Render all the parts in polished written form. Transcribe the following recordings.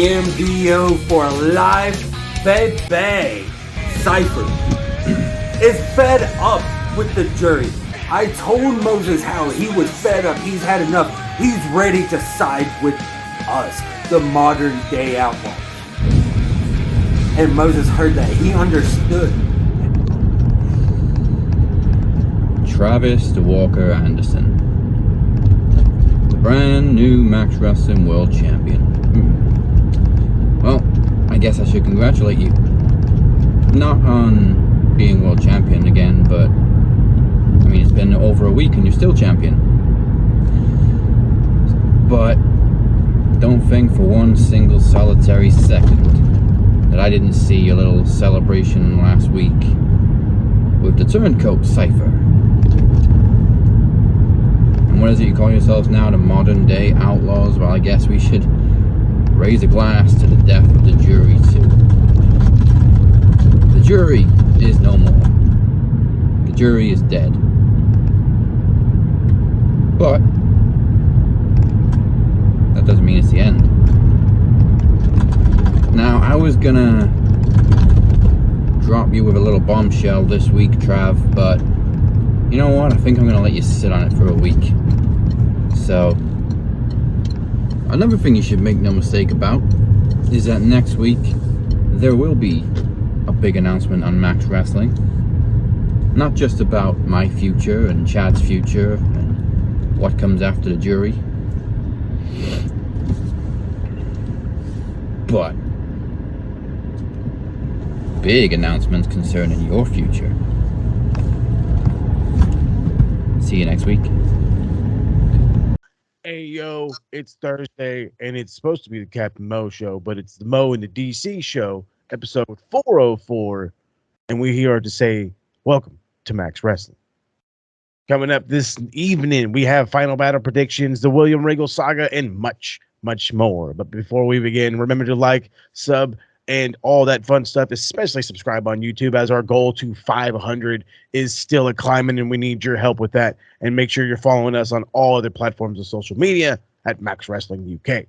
MBO for life, baby. Cypher is fed up with the jury. I told Moses how he was fed up. He's had enough. He's ready to side with us, the modern day outlaws. And Moses heard that. He understood. Travis the Walker Anderson, the brand new Max Wrestling World Champion. Well, I guess I should congratulate you. Not on being world champion again, but I mean, it's been over a week and you're still champion. But don't think for one single solitary second that I didn't see your little celebration last week with the turncoat cipher. And what is it you call yourselves now, the modern day outlaws? Well, I guess we should raise a glass to the death of the jury too. The jury is no more. The jury is dead. But that doesn't mean it's the end. Now, I was gonna drop you with a little bombshell this week, Trav, but you know what? I think I'm gonna let you sit on it for a week. So, another thing you should make no mistake about is that next week there will be a big announcement on Max Wrestling. Not just about my future and Chad's future and what comes after the jury, but big announcements concerning your future. See you next week. Hey, yo, it's Thursday, and it's supposed to be the Captain Mo show, but it's the Mo and the DC show, episode 404, and we're here to say welcome to Max Wrestling. Coming up this evening, we have Final Battle predictions, the William Regal saga, and much, much more. But before we begin, remember to like, sub, and all that fun stuff, especially subscribe on YouTube, as our goal to 500 is still a climbing, and we need your help with that. And make sure you're following us on all other platforms of social media at Max Wrestling UK.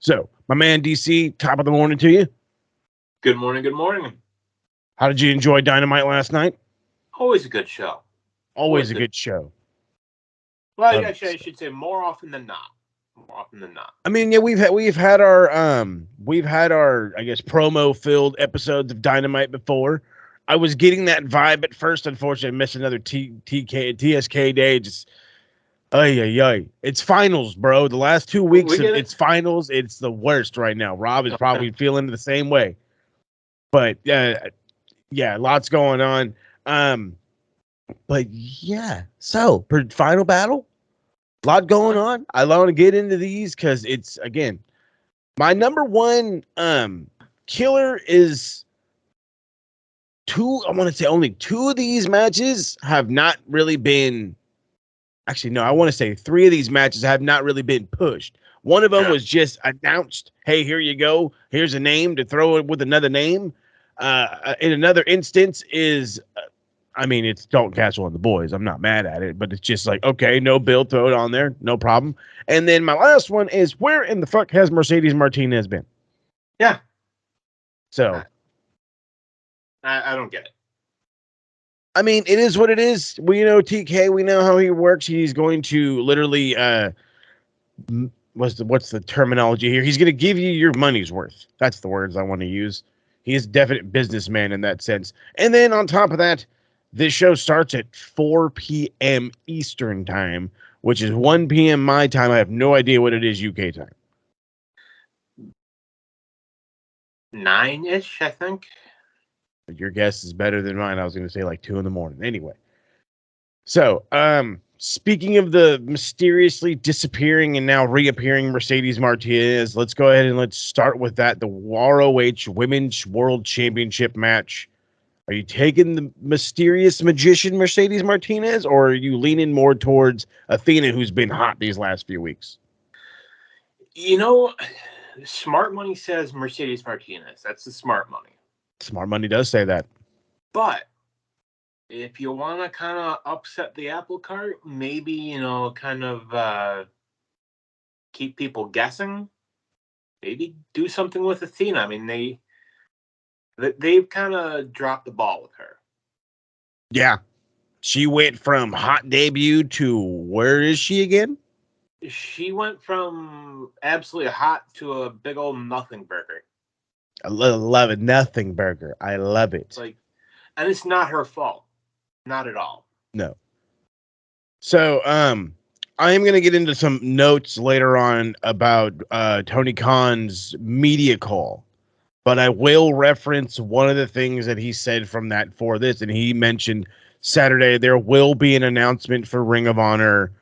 So, my man DC, top of the morning to you. Good morning, good morning. How did you enjoy Dynamite last night? Always a good show. Always a good show. Well, actually, I should say more often than not. More often than not. I mean, yeah, we've had our I guess promo filled episodes of Dynamite before. I was getting that vibe at first. Unfortunately, I missed another TSK day. Just ay. It's finals, bro. The last 2 weeks it's finals. It's the worst right now. Rob is probably feeling the same way. But yeah, lots going on. But yeah, so for Final Battle, a lot going on. I want to get into these because it's, again, my number one killer is only two of these matches have not really been, actually, no, I want to say 3 of these matches have not really been pushed. One of them was just announced, hey, here you go. Here's a name to throw it with another name. In another instance is, it's Dalton Castle and the boys. I'm not mad at it, but it's just like, okay, no build, throw it on there, no problem. And then my last one is, where in the fuck has Mercedes Martinez been? Yeah. So. I don't get it. I mean, it is what it is. We know TK. We know how he works. He's going to literally, what's the terminology here? He's going to give you your money's worth. That's the words I want to use. He is a definite businessman in that sense. And then on top of that, this show starts at 4 p.m. Eastern time, which is 1 p.m. my time. I have no idea what it is UK time. 9-ish, I think. Your guess is better than mine. I was going to say like 2 a.m. Anyway. So, speaking of the mysteriously disappearing and now reappearing Mercedes Martinez, let's go ahead and let's start with that. The ROH Women's World Championship match. Are you taking the mysterious magician Mercedes Martinez, or are you leaning more towards Athena, who's been hot these last few weeks? You know, smart money says Mercedes Martinez. That's the smart money. Smart money does say that. But if you want to kind of upset the apple cart, maybe, kind of keep people guessing, maybe do something with Athena. I mean, they've kind of dropped the ball with her. Yeah. She went from hot debut to where is she again? She went from absolutely hot to a big old nothing burger. I love it. Nothing burger. I love it. And it's not her fault. Not at all. No. So, I am going to get into some notes later on about Tony Khan's media call, but I will reference one of the things that he said from that for this, and he mentioned Saturday there will be an announcement for Ring of Honor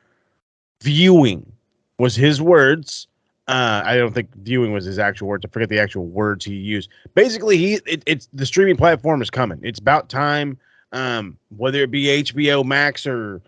viewing, was his words. I don't think viewing was his actual words. I forget the actual words he used. Basically, it's the streaming platform is coming. It's about time. Whether it be HBO Max or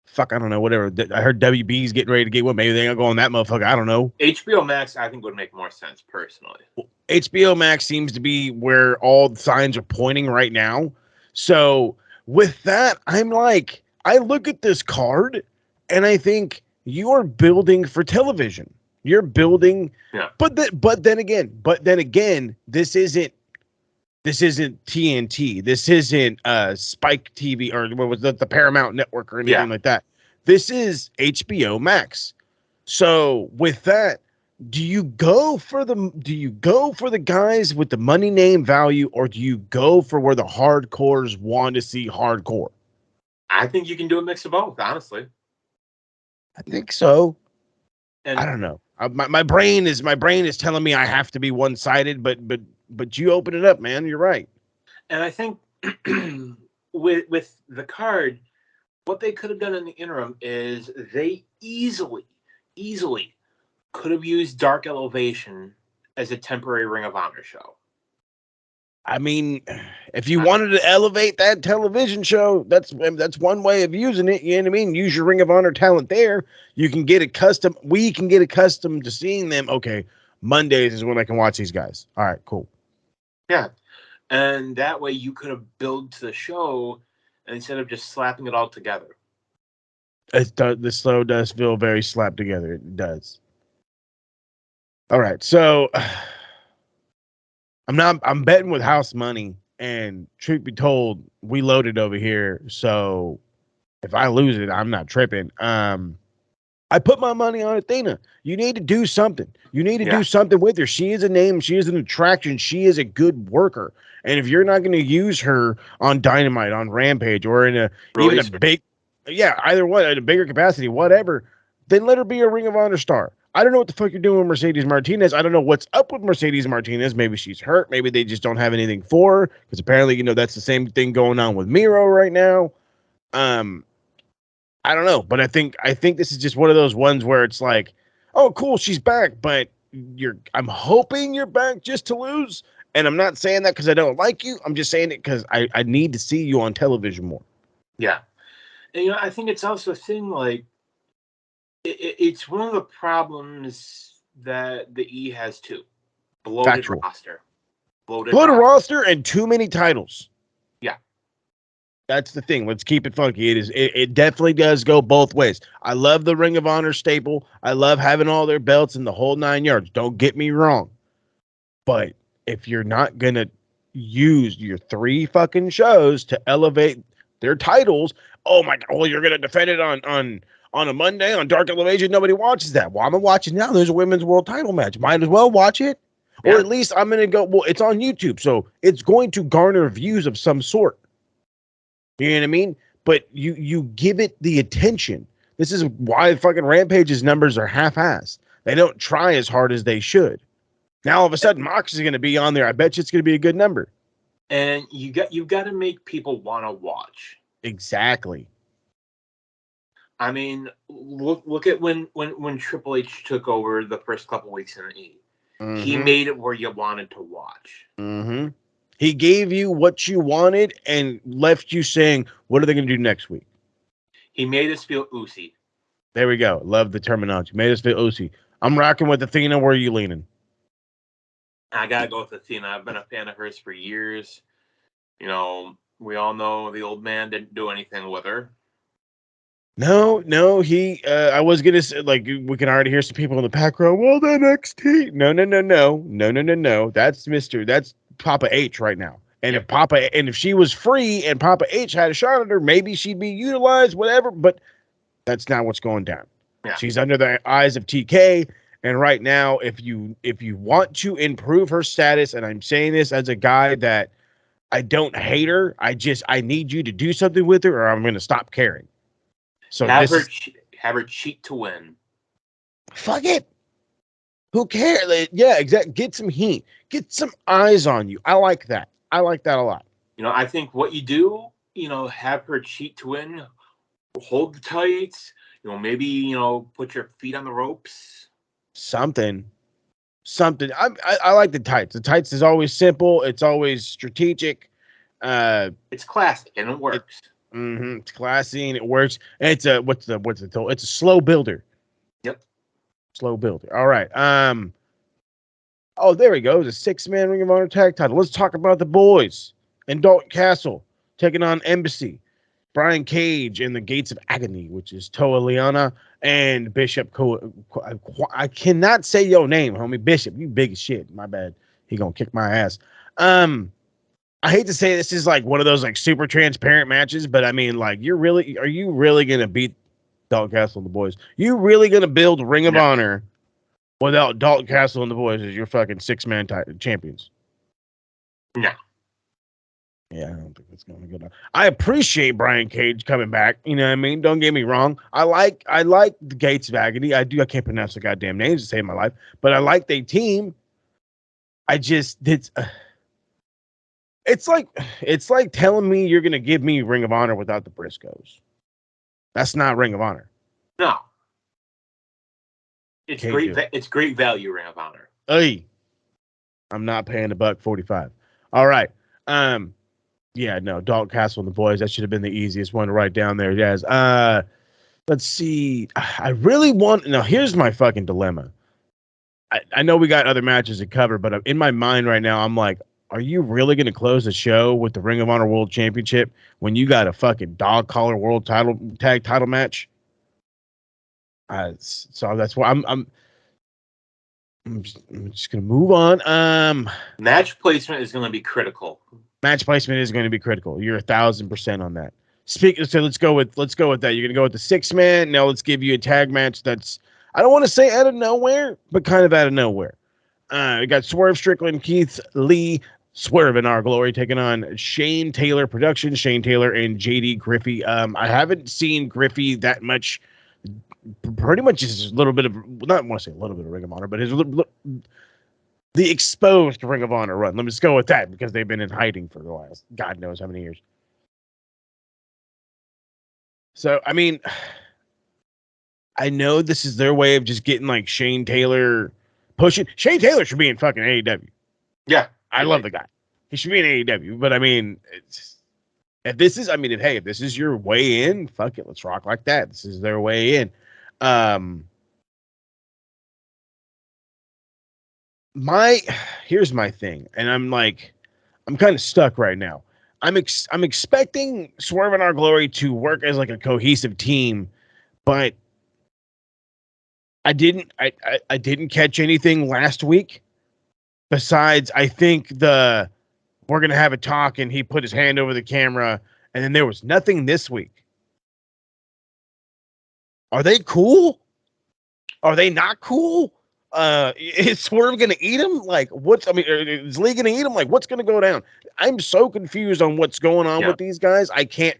fuck, I don't know, whatever. I heard WB's getting ready to get one. Maybe they're gonna go on that motherfucker. I don't know. HBO Max, I think, would make more sense personally. HBO Max seems to be where all the signs are pointing right now. So with that, I'm like, I look at this card and I think you're building for television. You're building, yeah. But then again, this isn't TNT. This isn't Spike TV or what was the Paramount Network or anything like that. This is HBO Max. So with that, do you go for the guys with the money name value, or do you go for where the hardcores want to see hardcore? I think you can do a mix of both, honestly. I think so. And I don't know. My brain is telling me I have to be one-sided, but you open it up, man. You're right. And I think with the card, what they could have done in the interim is they easily could have used Dark Elevation as a temporary Ring of Honor show. I mean, if you wanted to elevate that television show, that's one way of using it. You know what I mean? Use your Ring of Honor talent there. You can get accustomed. We can get accustomed to seeing them. Okay, Mondays is when I can watch these guys. All right, cool. Yeah, and that way you could have built to the show instead of just slapping it all together. The show does feel very slapped together. It does. All right, so I'm betting with house money, and truth be told, we loaded over here. So if I lose it, I'm not tripping. I put my money on Athena. You need to do something. You need to do something with her. She is a name. She is an attraction. She is a good worker. And if you're not going to use her on Dynamite, on Rampage, or in even a big, either one, at a bigger capacity, whatever, then let her be a Ring of Honor star. I don't know what the fuck you're doing with Mercedes Martinez. I don't know what's up with Mercedes Martinez. Maybe she's hurt. Maybe they just don't have anything for her, because apparently, that's the same thing going on with Miro right now. I don't know, but I think this is just one of those ones where it's like, oh, cool, she's back, but I'm hoping you're back just to lose. And I'm not saying that because I don't like you. I'm just saying it because I need to see you on television more. Yeah. And, I think it's also a thing, like, it's one of the problems that the E has too. Bloated roster. Bloated roster and too many titles. Yeah. That's the thing. Let's keep it funky. It definitely does go both ways. I love the Ring of Honor staple. I love having all their belts in the whole 9 yards. Don't get me wrong. But if you're not going to use your 3 fucking shows to elevate their titles, oh my God, well, you're going to defend it on a Monday on Dark Elevation. Nobody watches that. Well, I'm watching now. There's a women's world title match. Might as well watch it. Yeah. Or at least I'm going to go, well, it's on YouTube. So it's going to garner views of some sort. You know what I mean? But you give it the attention. This is why fucking Rampage's numbers are half-assed. They don't try as hard as they should. Now all of a sudden Mox is going to be on there. I bet you it's going to be a good number. And you've got to make people want to watch. Exactly. I mean, look at when Triple H took over the first couple weeks in the E. Mm-hmm. He made it where you wanted to watch. Mm-hmm. He gave you what you wanted and left you saying, what are they going to do next week? He made us feel oozy. There we go. Love the terminology. Made us feel oozy. I'm rocking with Athena. Where are you leaning? I gotta go with Athena. I've been a fan of hers for years. You know, we all know the old man didn't do anything with her. No, he, I was going to say, like, we can already hear some people in the back row. Well, the NXT. No. That's Papa H right now. And if she was free and Papa H had a shot at her, maybe she'd be utilized, whatever. But that's not what's going down. Yeah. She's under the eyes of TK. And right now, if you want to improve her status, and I'm saying this as a guy that I don't hate her, I need you to do something with her, or I'm going to stop caring. So have her cheat to win. Fuck it. Who cares? Like, yeah, exactly. Get some heat. Get some eyes on you. I like that. I like that a lot. You know, I think what you do, have her cheat to win, hold the tights, maybe, put your feet on the ropes. Something. I like the tights. The tights is always simple. It's always strategic. It's classic and it works. It's classy and it works. And it's a what's the total? It's a slow builder. Yep. Slow builder. All right. Oh, there we go. It's a 6-man Ring of Honor tag title. Let's talk about the boys and Dalton Castle taking on Embassy. Brian Cage in the Gates of Agony, which is Toa Liana and Bishop. I cannot say your name, homie. Bishop, you big as shit. My bad. He gonna kick my ass. I hate to say this is like one of those like super transparent matches, but I mean, like, are you really gonna beat Dalton Castle and the boys? You really gonna build Ring of Honor without Dalton Castle and the boys as your fucking 6-man champions? No. Yeah, I don't think that's going to go down. I appreciate Brian Cage coming back. You know what I mean? Don't get me wrong. I like the Gates of Agony. I can't pronounce the goddamn names to save my life, but I like their team. It's like telling me you're going to give me Ring of Honor without the Briscoes. That's not Ring of Honor. No. It's great. It's great value, Ring of Honor. Hey, I'm not paying $1.45. All right. Yeah, no, Dalton Castle and the boys. That should have been the easiest one to write down there, Jazz. Let's see. I really want. Now, here's my fucking dilemma. I know we got other matches to cover, but in my mind right now, I'm like, are you really going to close the show with the Ring of Honor World Championship when you got a fucking dog collar world tag title match? So that's why I'm just gonna move on. Match placement is going to be critical. Match placement is going to be critical. You're 1,000% on that. So let's go with that. You're gonna go with the 6-man. Now let's give you a tag match that's, I don't want to say out of nowhere, but kind of out of nowhere. We got Swerve Strickland, Keith Lee, Swerve in Our Glory taking on Shane Taylor Productions, Shane Taylor and JD Griffey. I haven't seen Griffey that much. Pretty much just a little bit of, not want to say a little bit of Ring of Honor, but the exposed Ring of Honor run. Let me just go with that because they've been in hiding for the last God knows how many years. So, I mean, I know this is their way of just getting like Shane Taylor pushing. Shane Taylor should be in fucking AEW. Yeah. I love the guy. He should be in AEW. But I mean, if this is your way in, fuck it, let's rock like that. This is their way in. Here's my thing, and I'm kind of stuck right now. I'm expecting Swerve in Our Glory to work as like a cohesive team, but I didn't catch anything last week. Besides, I think we're gonna have a talk, and he put his hand over the camera, and then there was nothing this week. Are they cool? Are they not cool? Is Swerve gonna eat him? Like, is Lee gonna eat him? Like, what's gonna go down? I'm so confused on what's going on with these guys. I can't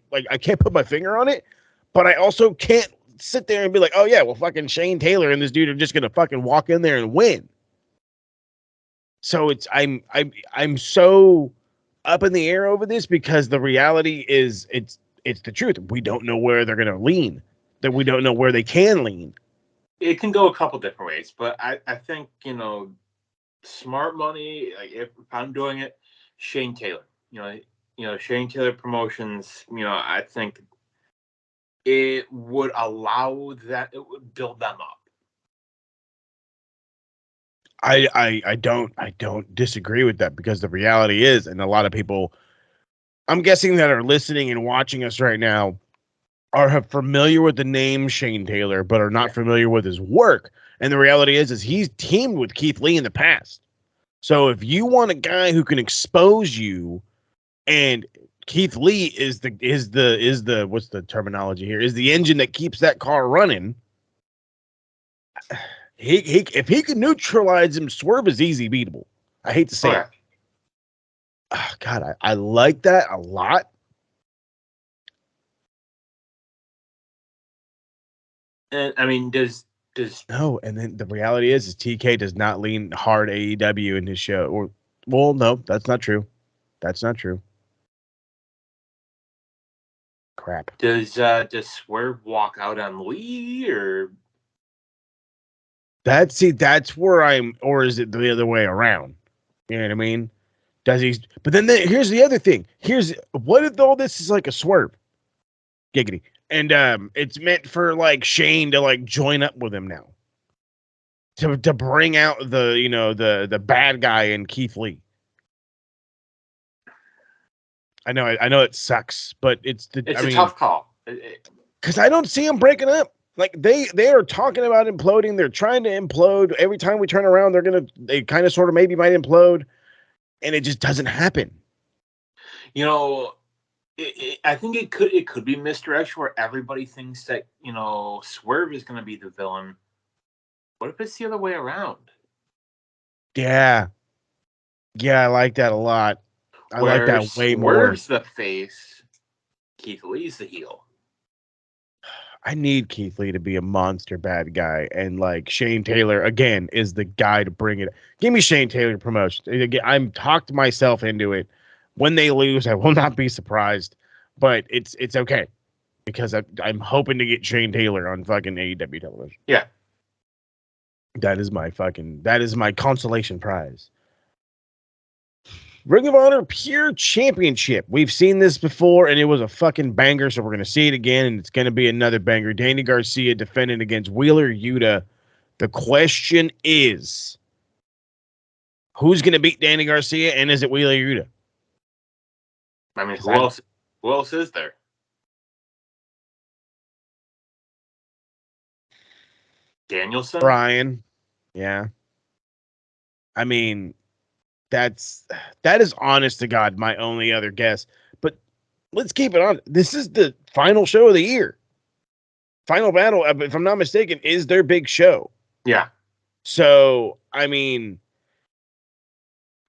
put my finger on it, but I also can't sit there and be like, oh yeah, well, fucking Shane Taylor and this dude are just gonna fucking walk in there and win. So I'm so up in the air over this because the reality is it's the truth. We don't know where they're gonna lean. That we don't know where they can lean. It can go a couple different ways, but I think, smart money, like if I'm doing it, Shane Taylor. Shane Taylor Promotions. I think it would allow that. It would build them up. I don't disagree with that, because the reality is, and a lot of people, I'm guessing, that are listening and watching us right now are familiar with the name Shane Taylor, but are not familiar with his work. And the reality is he's teamed with Keith Lee in the past. So if you want a guy who can expose you, and Keith Lee is the what's the terminology here? Is the engine that keeps that car running. He if he can neutralize him, Swerve is easy beatable. I hate to say it. Oh, God, I like that a lot. And I mean, does no? And then the reality is TK does not lean hard AEW in his show. Or, well, no, that's not true. That's not true. Crap. Does Swerve walk out on Lee, or that's where I'm, or is it the other way around? You know what I mean? Does he? But then here's the other thing. What if all this is like a Swerve? Giggity. And it's meant for like Shane to like join up with him now. To bring out the bad guy in Keith Lee. I know it sucks, but it's a tough call. Because I don't see them breaking up. Like they are talking about imploding. They're trying to implode. Every time we turn around, they kind of sort of maybe might implode, and it just doesn't happen. I think it could be misdirection where everybody thinks that Swerve is going to be the villain. What if it's the other way around? Yeah, I like that a lot. I like that way more. Swerve's the face, Keith Lee's the heel. I need Keith Lee to be a monster bad guy, and like Shane Taylor again is the guy to bring it. Give me Shane Taylor promotion. Again, I'm talked myself into it. When they lose, I will not be surprised, but it's okay because I'm hoping to get Shane Taylor on fucking AEW television. Yeah, that is my consolation prize. Ring of Honor Pure Championship. We've seen this before, and it was a fucking banger, so we're going to see it again, and it's going to be another banger. Danny Garcia defending against Wheeler Yuta. The question is, who's going to beat Danny Garcia, and is it Wheeler Yuta? I mean, who else is there? Danielson? Brian. Yeah. I mean, that is honest to God my only other guess. But let's keep it on. This is the final show of the year. Final Battle, if I'm not mistaken, is their big show. Yeah. So, I mean,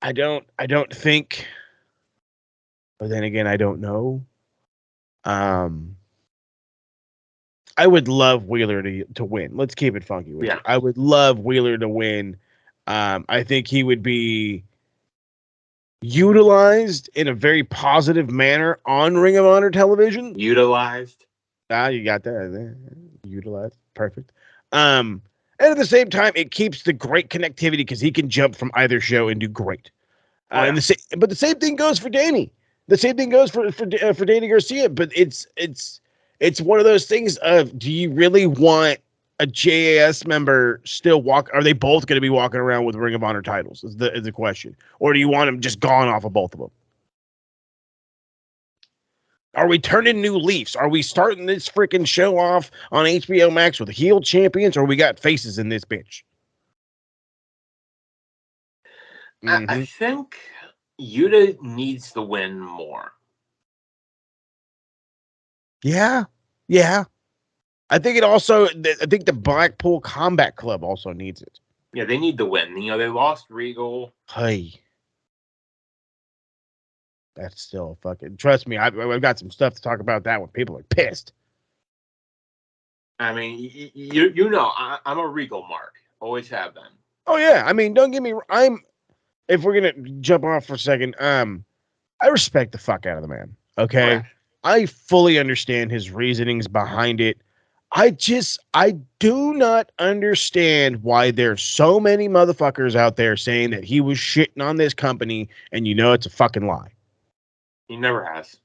I don't think, but then again, I don't know. I would love Wheeler to win. Let's keep it funky with you. I would love Wheeler to win. I think he would be utilized in a very positive manner on Ring of Honor television. Utilized? You got that. Utilized. Perfect. And at the same time, it keeps the great connectivity because he can jump from either show and do great. But the same thing goes for Danny. The same thing goes for Danny Garcia. But it's one of those things of, do you really want a JAS member still are they both going to be walking around with Ring of Honor titles is the question. Or do you want them just gone off of both of them? Are we turning new leaves? Are we starting this freaking show off on HBO Max with heel champions, or we got faces in this bitch? Mm-hmm. I think Yuta needs to win more. Yeah. I think the Blackpool Combat Club also needs it. Yeah, they need the win. They lost Regal. Hey. That's still fucking... Trust me, I've got some stuff to talk about that when people are pissed. I mean, I'm a Regal mark. Always have been. Oh, yeah. I mean, don't get me... If we're going to jump off for a second, I respect the fuck out of the man. Okay? Right. I fully understand his reasonings behind it. I do not understand why there's so many motherfuckers out there saying that he was shitting on this company, and it's a fucking lie. He never has.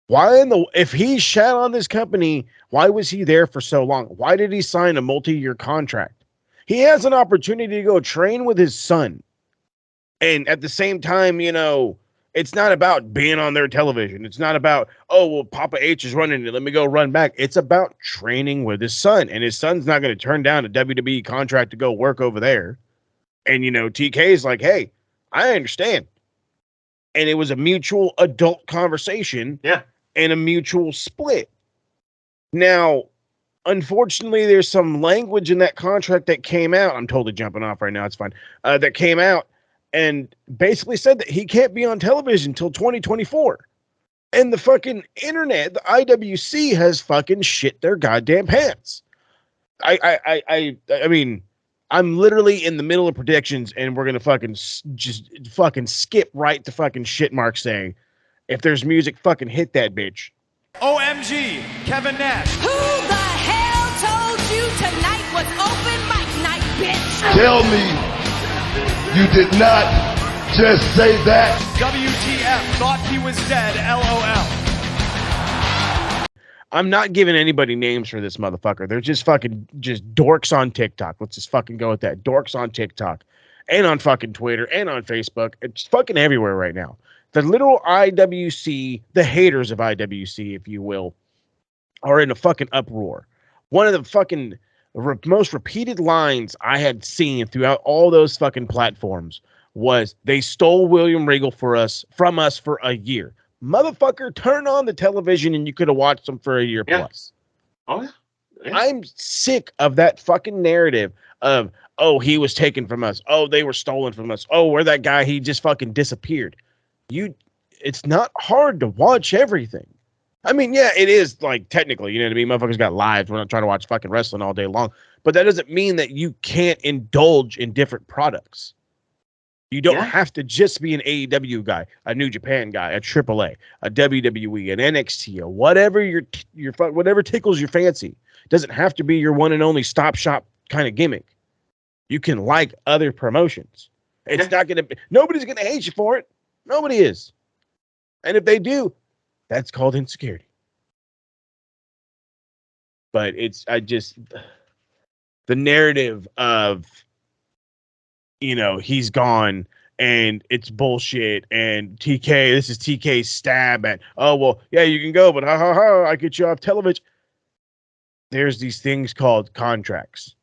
Why if he shat on this company, why was he there for so long? Why did he sign a multi-year contract? He has an opportunity to go train with his son. And at the same time, it's not about being on their television. It's not about, oh, well, Papa H is running it, let me go run back. It's about training with his son. And his son's not going to turn down a WWE contract to go work over there. And, TK is like, hey, I understand. And it was a mutual adult conversation. Yeah. And a mutual split. Now, unfortunately, there's some language in that contract that came out. I'm totally jumping off right now. It's fine. That came out and basically said that he can't be on television until 2024. And the fucking internet, the IWC, has fucking shit their goddamn pants. I mean, I'm literally in the middle of predictions, and we're gonna fucking just fucking skip right to fucking shit mark saying, if there's music, fucking hit that bitch. OMG, Kevin Nash. Who the hell told you tonight was open mic night, bitch? Tell me you did not just say that. WTF, thought he was dead, LOL. I'm not giving anybody names for this motherfucker. They're just fucking dorks on TikTok. Let's just fucking go with that. Dorks on TikTok and on fucking Twitter and on Facebook. It's fucking everywhere right now. The literal IWC, the haters of IWC, if you will, are in a fucking uproar. One of the fucking most repeated lines I had seen throughout all those fucking platforms was, they stole William Regal from us for a year. Motherfucker, turn on the television and you could have watched them for a year plus. Oh, yeah. I'm sick of that fucking narrative of, oh, he was taken from us. Oh, they were stolen from us. Oh, we're that guy. He just fucking disappeared. It's not hard to watch everything. I mean, yeah, it is, like, technically, you know what I mean? Motherfuckers got lives. We're not trying to watch fucking wrestling all day long. But that doesn't mean that you can't indulge in different products. You don't have to just be an AEW guy, a New Japan guy, a AAA, a WWE, an NXT, whatever whatever tickles your fancy. It doesn't have to be your one and only stop shop kind of gimmick. You can like other promotions. It's not going to, nobody's going to hate you for it. Nobody is. And if they do, that's called insecurity. But the narrative of, he's gone and it's bullshit, and this is TK's stab at, oh, well, yeah, you can go, but I get you off television. There's these things called contracts.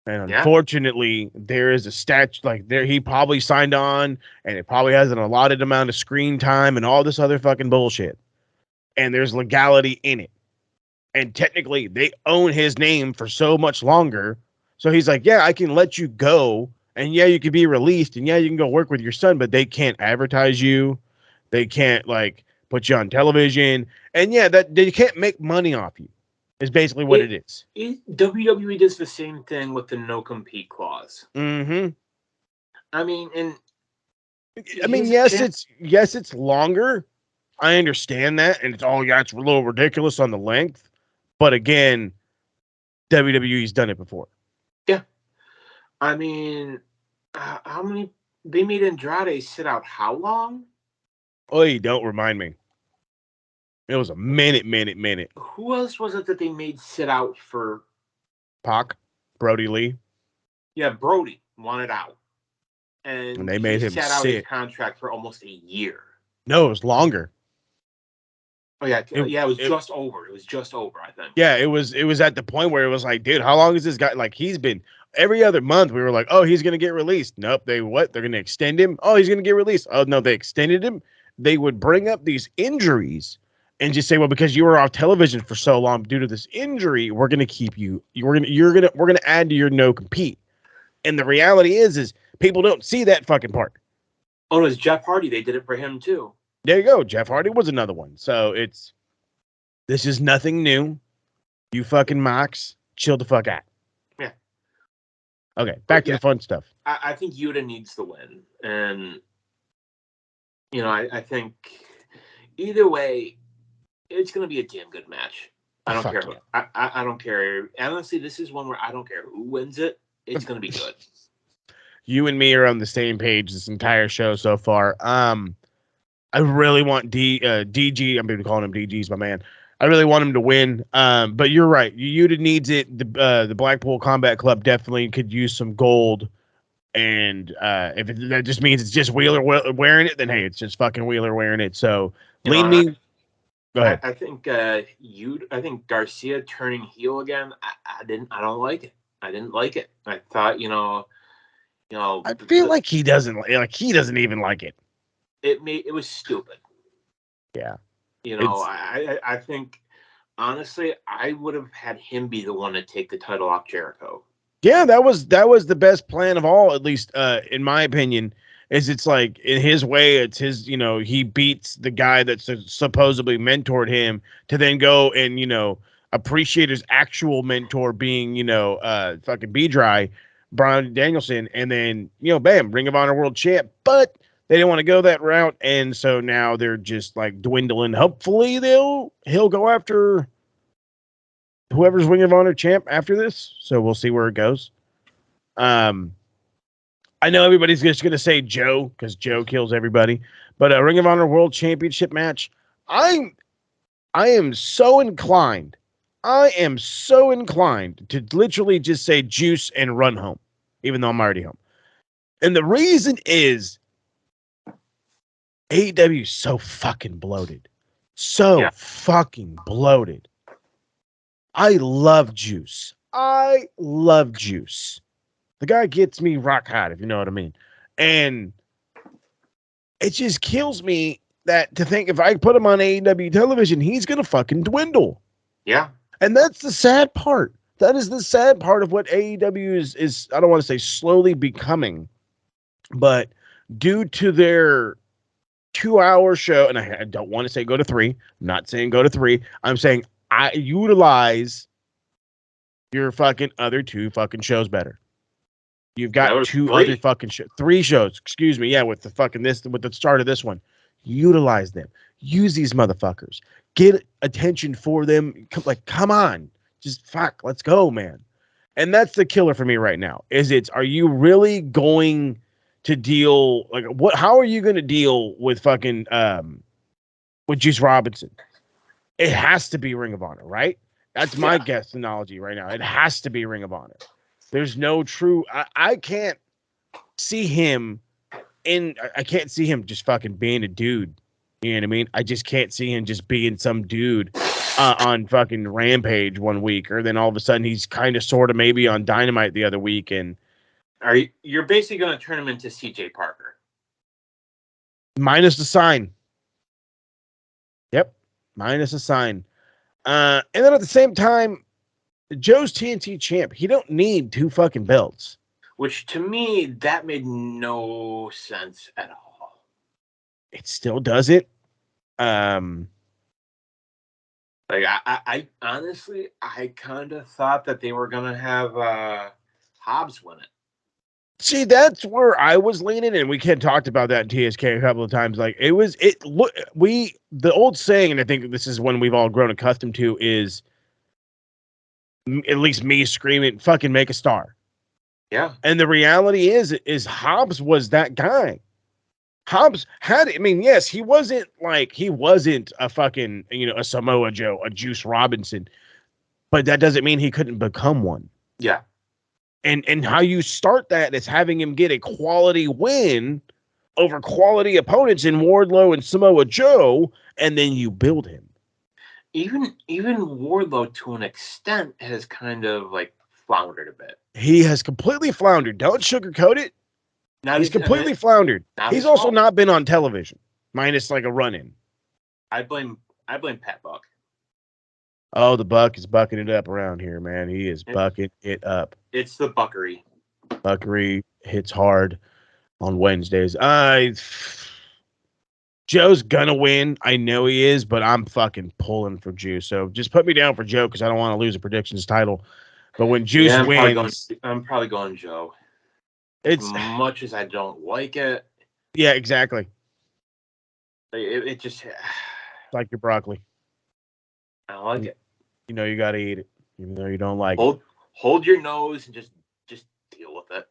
And unfortunately, there is a statute, like, there, he probably signed on, and it probably has an allotted amount of screen time and all this other fucking bullshit. And there's legality in it. And technically, they own his name for so much longer. So he's like, yeah, I can let you go. And yeah, you can be released. And yeah, you can go work with your son, but they can't advertise you. They can't, like, put you on television. And yeah, that they can't make money off you. Is basically what it is. WWE does the same thing with the no-compete clause. Mm-hmm. I mean, yes, it's longer. I understand that, and it's it's a little ridiculous on the length. But again, WWE's done it before. Yeah. I mean, how many, they made Andrade sit out how long? Oh, you don't remind me. It was a minute. Who else was it that they made sit out for? Pac, Brody Lee. Yeah, Brody wanted out. And they made him sat out his contract for almost a year. No, it was longer. Oh, yeah. It was just over. It was just over, I think. Yeah, it was at the point where it was like, dude, how long is this guy? Like, he's been, every other month we were like, oh, he's going to get released. Nope. They're going to extend him. Oh, he's going to get released. Oh, no, they extended him. They would bring up these injuries and just say, well, because you were off television for so long due to this injury, we're going to keep you. We're going to add to your no compete. And the reality is people don't see that fucking part. Oh, it was Jeff Hardy. They did it for him too. There you go. Jeff Hardy was another one. So this is nothing new. You fucking Mox, chill the fuck out. Yeah. Okay, back to the fun stuff. I think Yuta needs the win. And, I think either way, it's going to be a damn good match. I don't care. Yeah. I don't care. Honestly, this is one where I don't care who wins it. It's going to be good. You and me are on the same page this entire show so far. I really want DG. I'm going to call him DG's my man. I really want him to win. But you're right. Yuta needs it. The Blackpool Combat Club definitely could use some gold. And if that just means it's just Wheeler wearing it, then hey, it's just fucking Wheeler wearing it. So lean me. Go ahead. I think I think Garcia turning heel again. I don't like it. I didn't like it. I thought I feel like he doesn't even like it. It was stupid. Yeah. I think honestly I would have had him be the one to take the title off Jericho. Yeah, that was the best plan of all, at least in my opinion. Is it's like in his way, it's his, he beats the guy that's supposedly mentored him to then go and, appreciate his actual mentor being, fucking B-Dry, Bryan Danielson, and then, bam, Ring of Honor World Champ. But they didn't want to go that route, and so now they're just like dwindling. Hopefully he'll go after whoever's Ring of Honor champ after this. So we'll see where it goes. I know everybody's just going to say Joe because Joe kills everybody, but a Ring of Honor World Championship match. I am so inclined. I am so inclined to literally just say Juice and run home, even though I'm already home. And the reason is AEW is so fucking bloated. Fucking bloated. I love Juice. The guy gets me rock hot, if you know what I mean. And it just kills me that to think if I put him on AEW television, he's going to fucking dwindle. Yeah. And that's the sad part. That is the sad part of what AEW is I don't want to say slowly becoming, but due to their 2-hour show, and I don't want to say go to 3. I'm not saying go to 3. I'm saying I utilize your fucking other 2 fucking shows better. You've got 2 other fucking 3 shows. Excuse me. Yeah, with the start of this one, utilize them. Use these motherfuckers. Get attention for them. Come on, just let's go, man. And that's the killer for me right now. Are you really going to deal how are you going to deal with fucking with Juice Robinson? It has to be Ring of Honor, right? That's my guess analogy right now. It has to be Ring of Honor. There's no true. I can't see him I can't see him just fucking being a dude. You know what I mean? I just can't see him just being some dude on fucking Rampage one week, or then all of a sudden he's kind of sort of maybe on Dynamite the other week. And you're basically going to turn him into CJ Parker minus the sign. Yep, minus a sign. And then at the same time, Joe's TNT champ. He don't need 2 fucking belts. Which to me, that made no sense at all. It still doesn't. I honestly, I kind of thought that they were gonna have Hobbs win it. See, that's where I was leaning, and we talked about that in TSK a couple of times. The old saying, and I think this is one we've all grown accustomed to, is at least me screaming, fucking make a star. Yeah. And the reality is Hobbs was that guy. Hobbs yes, he wasn't a fucking, a Samoa Joe, a Juice Robinson, but that doesn't mean he couldn't become one. Yeah. And how you start that is having him get a quality win over quality opponents in Wardlow and Samoa Joe, and then you build him. Even Wardlow, to an extent, has kind of floundered a bit. He has completely floundered. Don't sugarcoat it. He's completely floundered. He's also not been on television, minus a run-in. I blame Pat Buck. Oh, the Buck is bucking it up around here, man. He is bucking it up. It's the Buckery. Buckery hits hard on Wednesdays. Joe's gonna win. I know he is, but I'm fucking pulling for Juice. So just put me down for Joe because I don't want to lose a predictions title. But when Juice wins, I'm probably going Joe. As much as I don't like it. Yeah, exactly. It just like your broccoli. I don't like it. You know you gotta eat it, even though you don't like Hold your nose and just deal with it.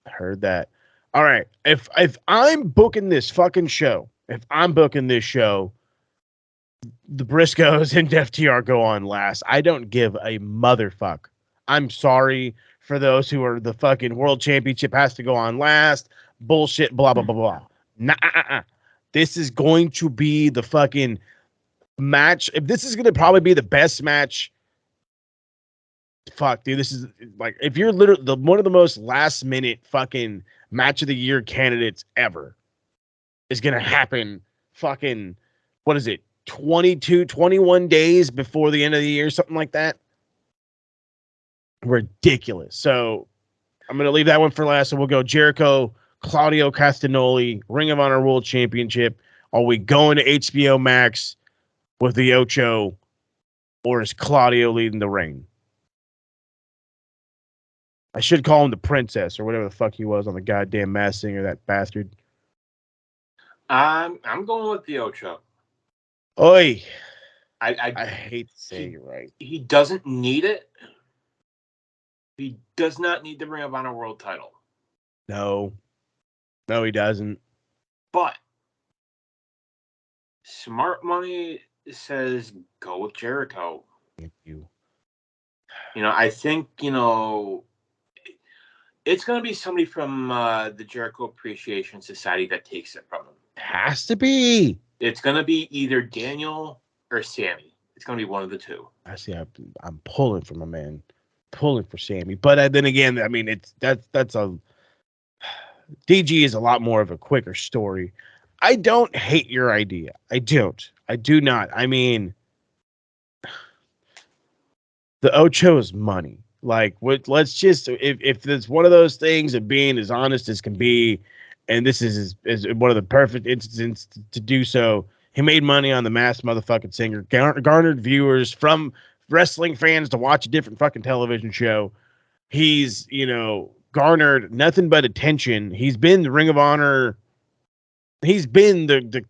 it. Heard that. All right. If I'm booking this fucking show, the Briscoes and FTR go on last. I don't give a motherfuck. I'm sorry for those who are the fucking world championship has to go on last. Bullshit, blah, blah, blah, blah. Nah. This is going to be the fucking match. If this is going to probably be the best match, fuck, dude. This is like, if you're literally one of the most last minute fucking match of the year candidates ever is going to happen fucking, what is it? 21 days before the end of the year, something like that. Ridiculous. So I'm going to leave that one for last. So we'll go Jericho, Claudio Castagnoli, Ring of Honor World Championship. Are we going to HBO Max with the Ocho, or is Claudio leading the reign? I should call him the Princess or whatever the fuck he was on the goddamn Masked Singer, that bastard. I'm going with the Ocho. Oi. I hate to say it right. He doesn't need it. He does not need the Ring of Honor World title. No, he doesn't. But smart money says go with Jericho. Thank you. I think, it's going to be somebody from the Jericho Appreciation Society that takes it from him. Has to be. It's going to be either Daniel or Sammy. It's going to be one of the two. I see. I'm pulling for my man, pulling for Sammy. But then again, I mean, that's a DG is a lot more of a quicker story. I don't hate your idea. I do not. I mean, the Ocho is money. Like, let's just, if it's one of those things of being as honest as can be, and this is one of the perfect instances to do so. He made money on the Masked Motherfucking Singer, garnered viewers from wrestling fans to watch a different fucking television show. He's, garnered nothing but attention. He's been the Ring of Honor. He's been the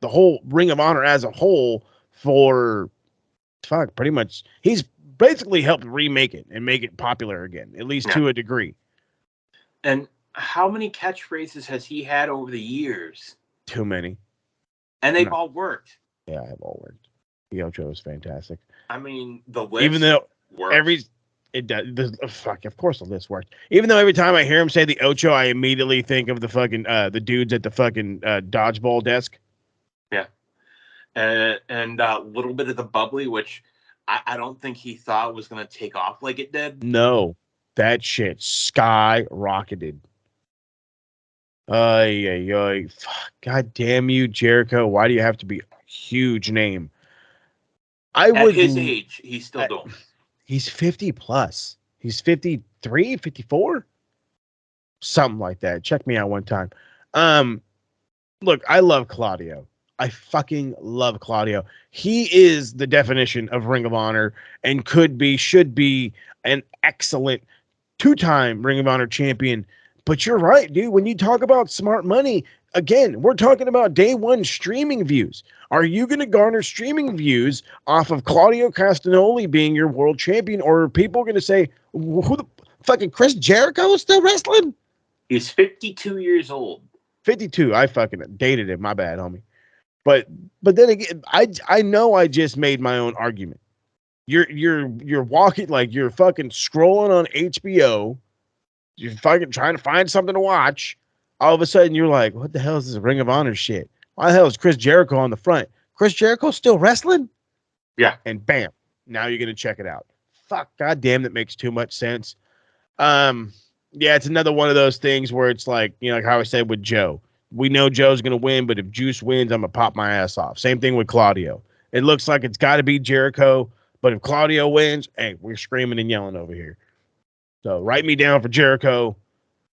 whole Ring of Honor as a whole for pretty much. He's basically helped remake it and make it popular again, at least to a degree. And how many catchphrases has he had over the years? Too many. And they've all worked. Yeah, they've all worked. The Ocho is fantastic. I mean, the list even though works. It does. Of course the list works. Even though every time I hear him say the Ocho, I immediately think of the fucking the dudes at the fucking dodgeball desk. Yeah, and a little bit of the bubbly, which I don't think he thought was going to take off like it did. No, that shit skyrocketed. Fuck, God damn you, Jericho! Why do you have to be a huge name? At his age, he's still doing. He's 50 plus. He's 53, 54? Something like that. Check me out one time. Look, I love Claudio. I fucking love Claudio. He is the definition of Ring of Honor and should be an excellent two-time Ring of Honor champion. But you're right, dude. When you talk about smart money, again, we're talking about day one streaming views. Are you going to garner streaming views off of Claudio Castagnoli being your world champion? Or are people going to say, who the fucking Chris Jericho is still wrestling? He's 52 years old. 52. I fucking dated him. My bad, homie. But then again, I know I just made my own argument. You're walking, like you're fucking scrolling on HBO. You're fucking trying to find something to watch. All of a sudden, you're like, what the hell is this Ring of Honor shit? Why the hell is Chris Jericho on the front? Chris Jericho still wrestling? Yeah. And bam, now you're going to check it out. Fuck, goddamn, that makes too much sense. Yeah, it's another one of those things where it's like, like how I said with Joe. We know Joe's going to win, but if Juice wins, I'm going to pop my ass off. Same thing with Claudio. It looks like it's got to be Jericho, but if Claudio wins, hey, we're screaming and yelling over here. So write me down for Jericho,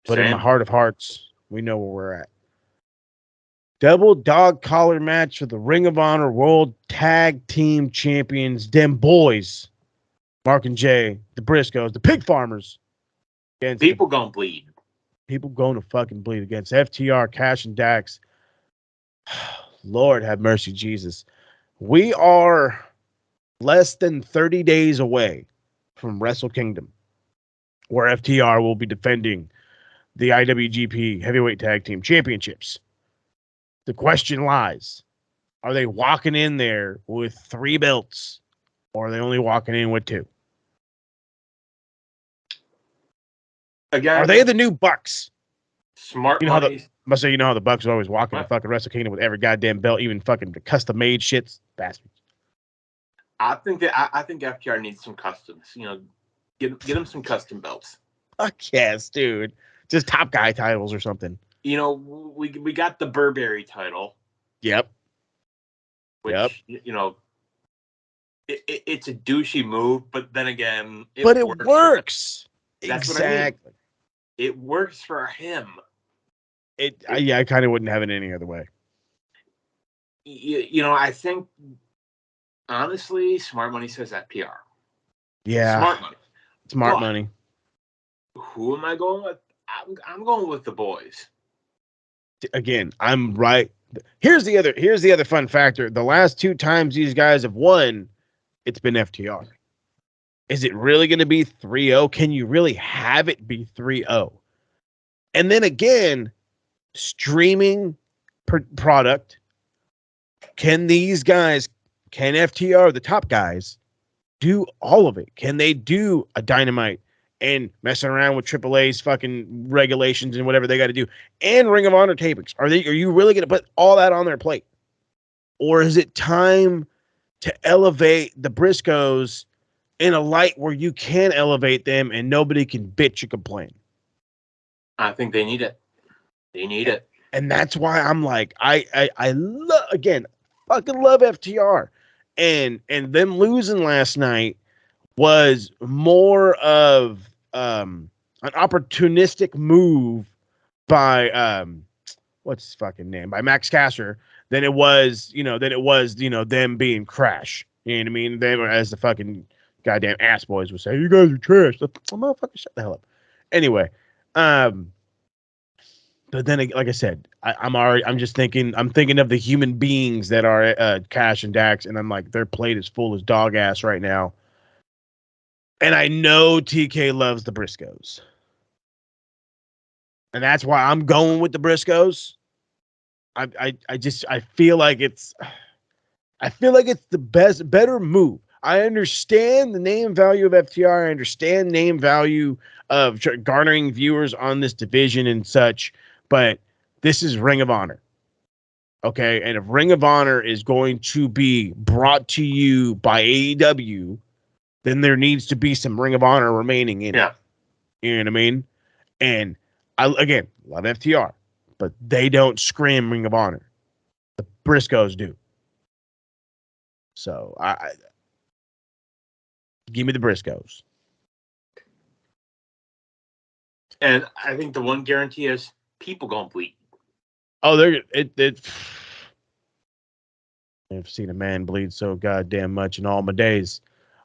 but in my heart of hearts, we know where we're at. Double dog collar match for the Ring of Honor World Tag Team Champions. Them boys, Mark and Jay, the Briscoes, the Pig Farmers. People gonna bleed. People going to fucking bleed against FTR, Cash, and Dax. Lord have mercy, Jesus. We are less than 30 days away from Wrestle Kingdom, where FTR will be defending the IWGP Heavyweight Tag Team Championships. The question lies, are they walking in there with 3 belts, or are they only walking in with 2? Again, Are they the new Bucks? smart You know how money. you know how the Bucks are always walking the fucking Wrestle Kingdom with every goddamn belt, even fucking the custom made shits, bastards. I think FTR needs some customs. You know, get them some custom belts. Fuck yes, dude. Just top guy titles or something. You know, we got the Burberry title. Yep. Which you know, it's a douchey move, but then again, it works. That's exactly. what I mean. It works for him. I kind of wouldn't have it any other way. You know, I think honestly, smart money says FTR. Yeah, smart money. Smart money. Who am I going with? I'm going with the boys. Again, I'm right. Here's the other fun factor. The last 2 times these guys have won, it's been FTR. Is it really going to be 3-0? Can you really have it be 3-0? And then again, streaming product. Can FTR, the top guys, do all of it? Can they do a Dynamite and messing around with AAA's fucking regulations and whatever they got to do, and Ring of Honor tapings? Are you really going to put all that on their plate? Or is it time to elevate the Briscoes in a light where you can elevate them and nobody can bitch or complain? I think they need it. They need it. And that's why I'm like, I love, again, fucking love FTR. And them losing last night was more of an opportunistic move by what's his fucking name? By Max Caster than it was, them being Crash. You know what I mean? They were, as the fucking goddamn ass boys would say, you guys are trash. Motherfucker, shut the hell up. Anyway, but then, like I said, I'm just thinking of the human beings that are Cash and Dax, and I'm like, their plate is full as dog ass right now. And I know TK loves the Briscoes. And that's why I'm going with the Briscoes. I feel like it's the better move. I understand the name value of FTR. I understand name value of garnering viewers on this division and such, but this is Ring of Honor. Okay, and if Ring of Honor is going to be brought to you by AEW, then there needs to be some Ring of Honor remaining in it. You know what I mean? And I, again, love FTR, but they don't scream Ring of Honor. The Briscoes do. So I give me the Briscoes. And I think the one guarantee is people gonna bleed. Oh, I've seen a man bleed so goddamn much in all my days.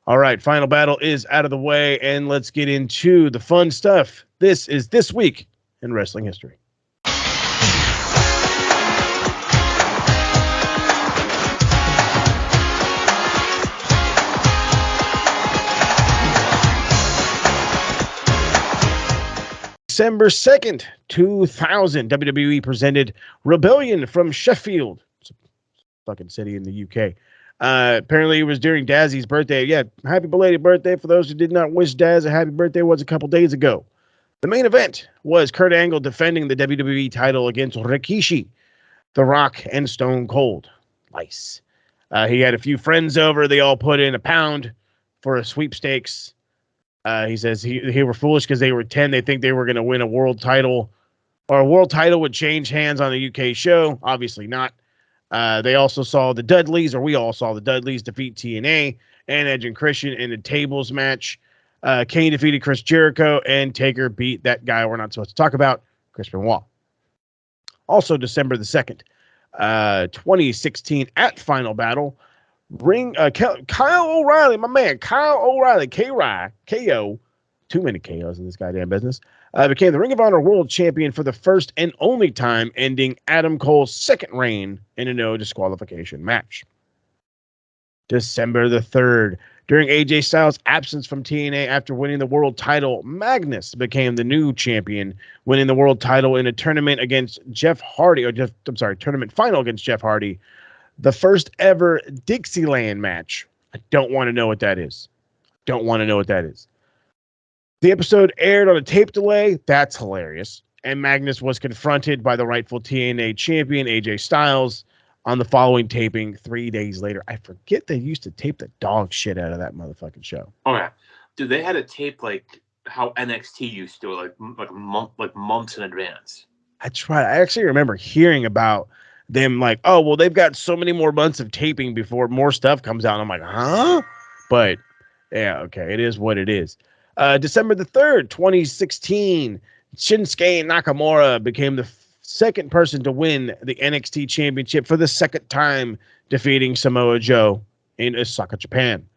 All right, Final Battle is out of the way, and let's get into the fun stuff. This is This Week in Wrestling History. December 2nd, 2000, WWE presented Rebellion from Sheffield. It's a fucking city in the UK. Apparently it was during Dazzy's birthday. Yeah, happy belated birthday. For those who did not wish Daz a happy birthday, was a couple days ago. The main event was Kurt Angle defending the WWE title against Rikishi, The Rock, and Stone Cold. Nice. He had a few friends over. They all put in £1 for a sweepstakes. He says he were foolish because they were 10. They think they were going to win a world title, or a world title would change hands on the UK show. Obviously not. They also saw the Dudleys, or we all saw the Dudleys defeat TNA and Edge and Christian in the tables match. Kane defeated Chris Jericho, and Taker beat that guy we're not supposed to talk about, Chris Benoit. Also, December the 2nd, 2016, at Final Battle, Kyle O'Reilly, my man, Kyle O'Reilly, KO, too many KOs in this goddamn business, became the Ring of Honor World Champion for the first and only time, ending Adam Cole's second reign in a no disqualification match. December the 3rd. During AJ Styles' absence from TNA after winning the world title, Magnus became the new champion, winning the world title in a tournament against Jeff Hardy, tournament final against Jeff Hardy. The first ever Dixieland match. I don't want to know what that is. The episode aired on a tape delay. That's hilarious. And Magnus was confronted by the rightful TNA champion, AJ Styles, on the following taping 3 days later. I forget they used to tape the dog shit out of that motherfucking show. Oh, yeah. Dude, they had a tape like how NXT used to, like months in advance. That's right. I actually remember hearing about them like, oh, well, they've got so many more months of taping before more stuff comes out. And I'm like, huh? But, yeah, okay. It is what it is. December the 3rd, 2016, Shinsuke Nakamura became the second person to win the NXT championship for the second time, defeating Samoa Joe in Osaka, Japan.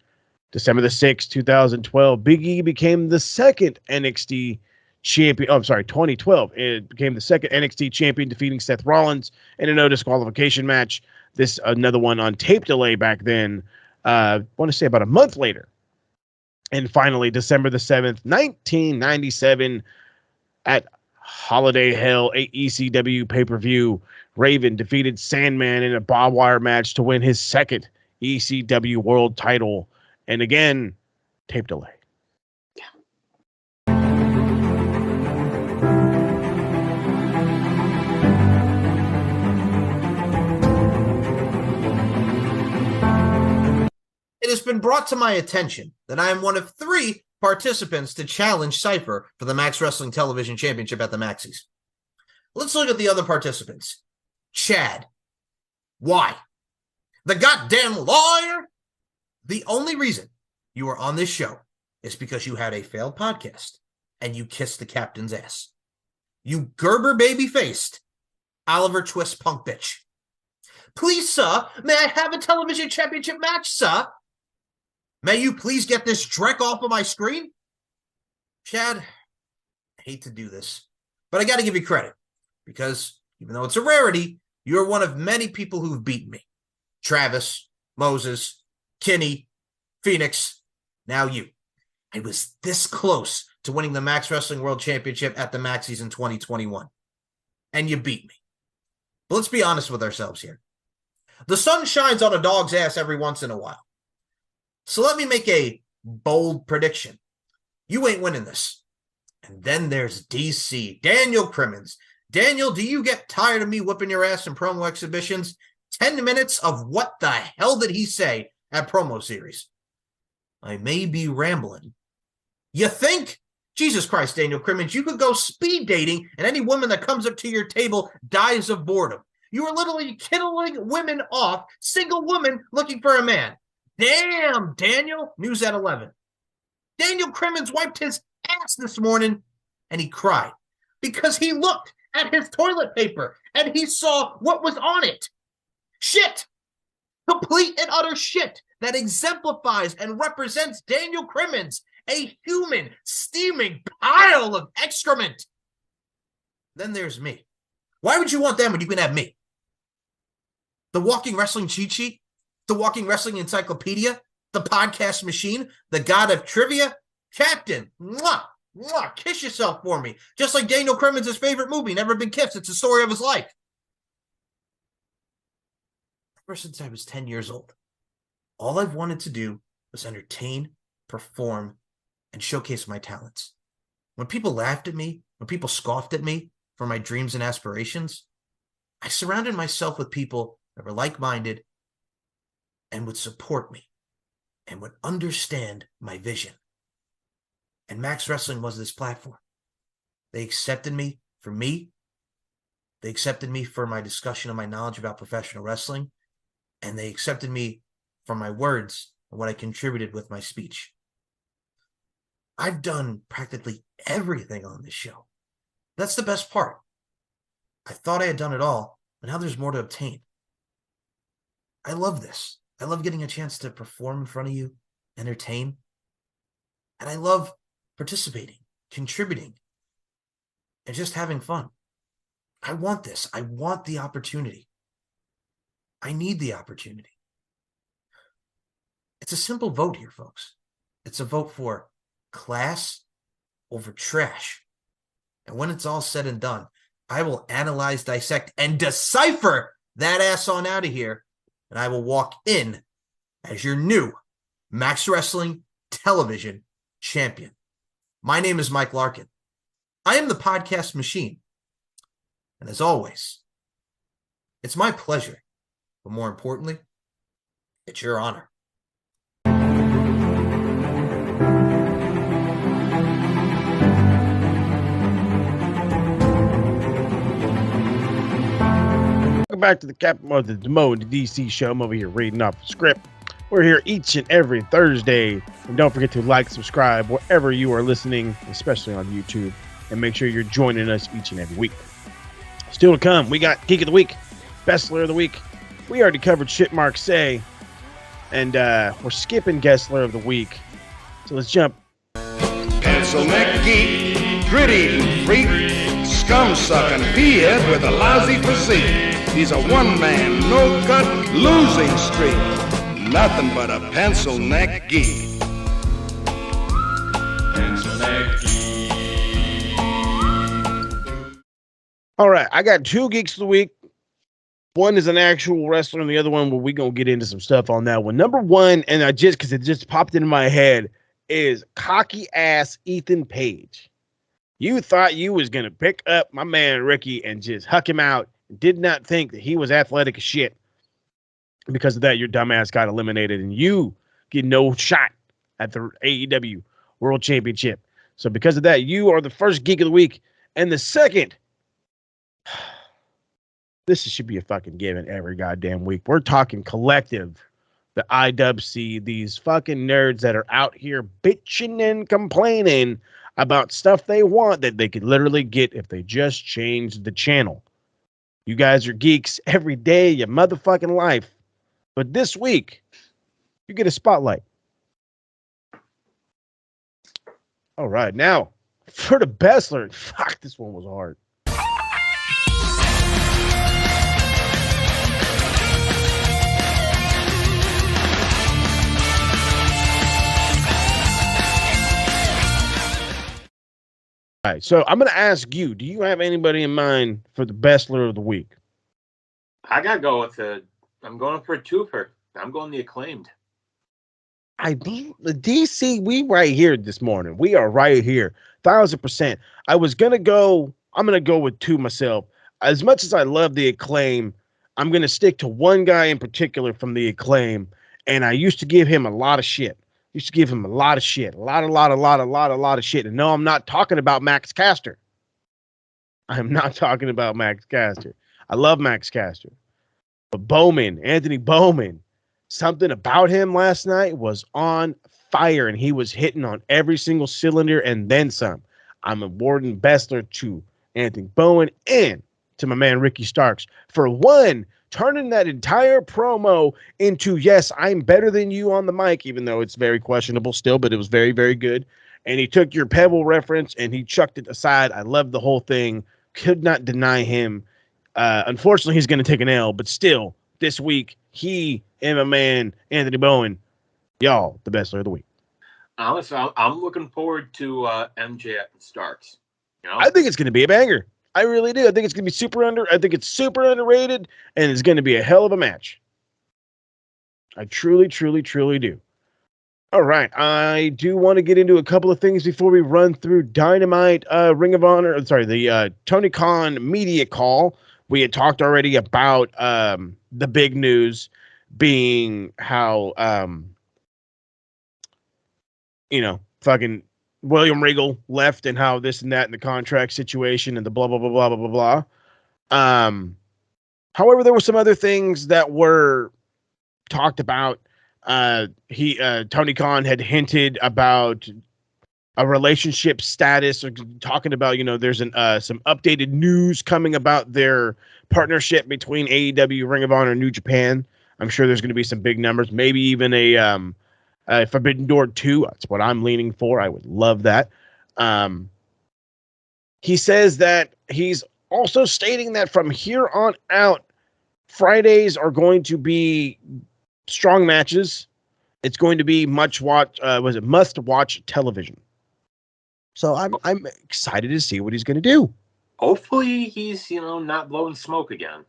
December the 6th, 2012, Big E became the second NXT champion. 2012. It became the second NXT champion, defeating Seth Rollins in a no disqualification match. This another one on tape delay back then. I want to say about a month later. And finally, December the 7th, 1997, at Holiday Hell, a ECW pay-per-view, Raven defeated Sandman in a barbed wire match to win his second ECW world title. And again, tape delay. It has been brought to my attention that I am one of 3 participants to challenge Cypher for the Max Wrestling Television Championship at the Maxis. Let's look at the other participants. Chad. Why? The goddamn lawyer! The only reason you are on this show is because you had a failed podcast and you kissed the captain's ass. You Gerber baby-faced Oliver Twist punk bitch. Please, sir, may I have a television championship match, sir? May you please get this dreck off of my screen? Chad, I hate to do this, but I got to give you credit because even though it's a rarity, you're one of many people who've beaten me. Travis, Moses, Kenny, Phoenix, now you. I was this close to winning the Max Wrestling World Championship at the Maxis in 2021, and you beat me. But let's be honest with ourselves here. The sun shines on a dog's ass every once in a while. So let me make a bold prediction. You ain't winning this. And then there's DC, Daniel Crimmins. Daniel, do you get tired of me whipping your ass in promo exhibitions? 10 minutes of what the hell did he say at promo series? I may be rambling. You think? Jesus Christ, Daniel Crimmins, you could go speed dating and any woman that comes up to your table dies of boredom. You are literally killing women off, single women looking for a man. Damn, Daniel. News at 11. Daniel Crimmins wiped his ass this morning and he cried because he looked at his toilet paper and he saw what was on it. Shit. Complete and utter shit that exemplifies and represents Daniel Crimmins, a human steaming pile of excrement. Then there's me. Why would you want them when you can have me? The walking wrestling cheat sheet? The walking wrestling encyclopedia, the podcast machine, the god of trivia. Captain, mwah, mwah, kiss yourself for me. Just like Daniel Crimmins' favorite movie, Never Been Kissed. It's the story of his life. Ever since I was 10 years old, all I've wanted to do was entertain, perform, and showcase my talents. When people laughed at me, when people scoffed at me for my dreams and aspirations, I surrounded myself with people that were like-minded and would support me and would understand my vision. And Max Wrestling was this platform. They accepted me for me. They accepted me for my discussion of my knowledge about professional wrestling. And they accepted me for my words and what I contributed with my speech. I've done practically everything on this show. That's the best part. I thought I had done it all, but now there's more to obtain. I love this. I love getting a chance to perform in front of you, entertain. And I love participating, contributing, and just having fun. I want this. I want the opportunity. I need the opportunity. It's a simple vote here, folks. It's a vote for class over trash. And when it's all said and done, I will analyze, dissect, and decipher that ass on out of here. And I will walk in as your new Max Wrestling Television Champion. My name is Mike Larkin. I am the podcast machine. And as always, it's my pleasure. But more importantly, it's your honor. Welcome back to the Captain of the Demo and the DC show. I'm over here reading off the script. We're here each and every Thursday. And don't forget to like, subscribe wherever you are listening, especially on YouTube. And make sure you're joining us each and every week. Still to come, we got Geek of the Week, Bestler of the Week. We already covered Shit Marquez. And we're skipping Guestler of the Week. So let's jump. Pencil neck geek, gritty freak, scum-sucking peahead with a lousy physique. He's a one-man, no-cut, losing streak. Nothing but a pencil neck geek. Pencil neck geek. All right, I got two Geeks of the Week. One is an actual wrestler, and the other one, well, we're going to get into some stuff on that one. Number one, and because it just popped into my head, is cocky-ass Ethan Page. You thought you was going to pick up my man Ricky and just huck him out. Did not think that he was athletic as shit. Because of that, your dumbass got eliminated, and you get no shot at the AEW World Championship. So because of that, you are the first Geek of the Week. And the second, this should be a fucking given every goddamn week. We're talking collective, the IWC, these fucking nerds that are out here bitching and complaining about stuff they want that they could literally get if they just changed the channel. You guys are geeks every day of your motherfucking life. But this week, you get a spotlight. All right, now, for the Bestler. Fuck, this one was hard. All right, so I'm going to ask you, do you have anybody in mind for the Bestler of the week? I got to go with I'm going for a twofer. I'm going the Acclaimed. The DC, we right here this morning. We are right here. 1,000%. I'm going to go with two myself. As much as I love the Acclaim, I'm going to stick to one guy in particular from the Acclaim. And I used to give him a lot of shit. A lot of shit. A lot of shit. And no, I'm not talking about Max Caster. I'm not talking about Max Caster. I love Max Caster. But Anthony Bowman, something about him last night was on fire, and he was hitting on every single cylinder and then some. I'm awarding Bestler to Anthony Bowman and to my man Ricky Starks for one, turning that entire promo into, yes, I'm better than you on the mic, even though it's very questionable still, but it was very, very good. And he took your Pebble reference and he chucked it aside. I loved the whole thing. Could not deny him. Unfortunately, he's going to take an L, but still, this week, he and my man Anthony Bowen, y'all, the Bestler of the week. Honestly, I'm looking forward to MJF and Starks. You know? I think it's going to be a banger. I really do. I think it's going to be I think it's super underrated, and it's going to be a hell of a match. I truly, truly, truly do. All right. I do want to get into a couple of things before we run through Dynamite, Ring of Honor. The Tony Khan media call. We had talked already about the big news being how, fucking William Regal left and how this and that in the contract situation and the blah, blah, blah, blah, blah, blah, blah. However, there were some other things that were talked about. Tony Khan had hinted about a relationship status, or talking about, there's some updated news coming about their partnership between AEW, Ring of Honor, and New Japan. I'm sure there's going to be some big numbers, maybe even a Forbidden Door 2. That's what I'm leaning for. I would love that. He says that he's also stating that from here on out, Fridays are going to be strong matches. It's going to be must watch television. So I'm excited to see what he's going to do. Hopefully he's, not blowing smoke again.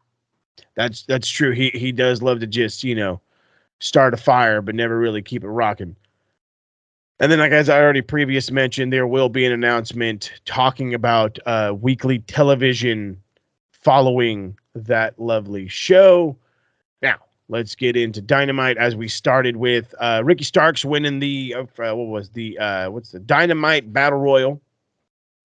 That's true. He does love to just, start a fire, but never really keep it rocking. And then, like as I already previously mentioned, there will be an announcement talking about weekly television following that lovely show. Now, let's get into Dynamite as we started with Ricky Starks winning the Dynamite Battle Royal.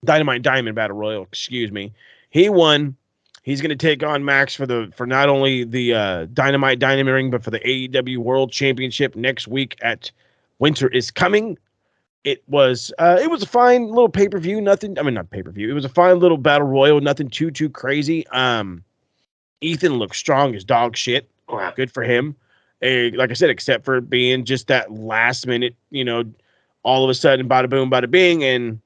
Dynamite Diamond Battle Royal, excuse me. He won. He's going to take on Max for not only the Dynamite Diamond ring, but for the AEW World Championship next week at Winter is Coming. It was a fine little pay-per-view. Not pay-per-view. It was a fine little battle royal. Nothing too crazy. Ethan looks strong as dog shit. Wow. Good for him. Like I said, except for being just that last minute, all of a sudden, bada boom, bada bing, and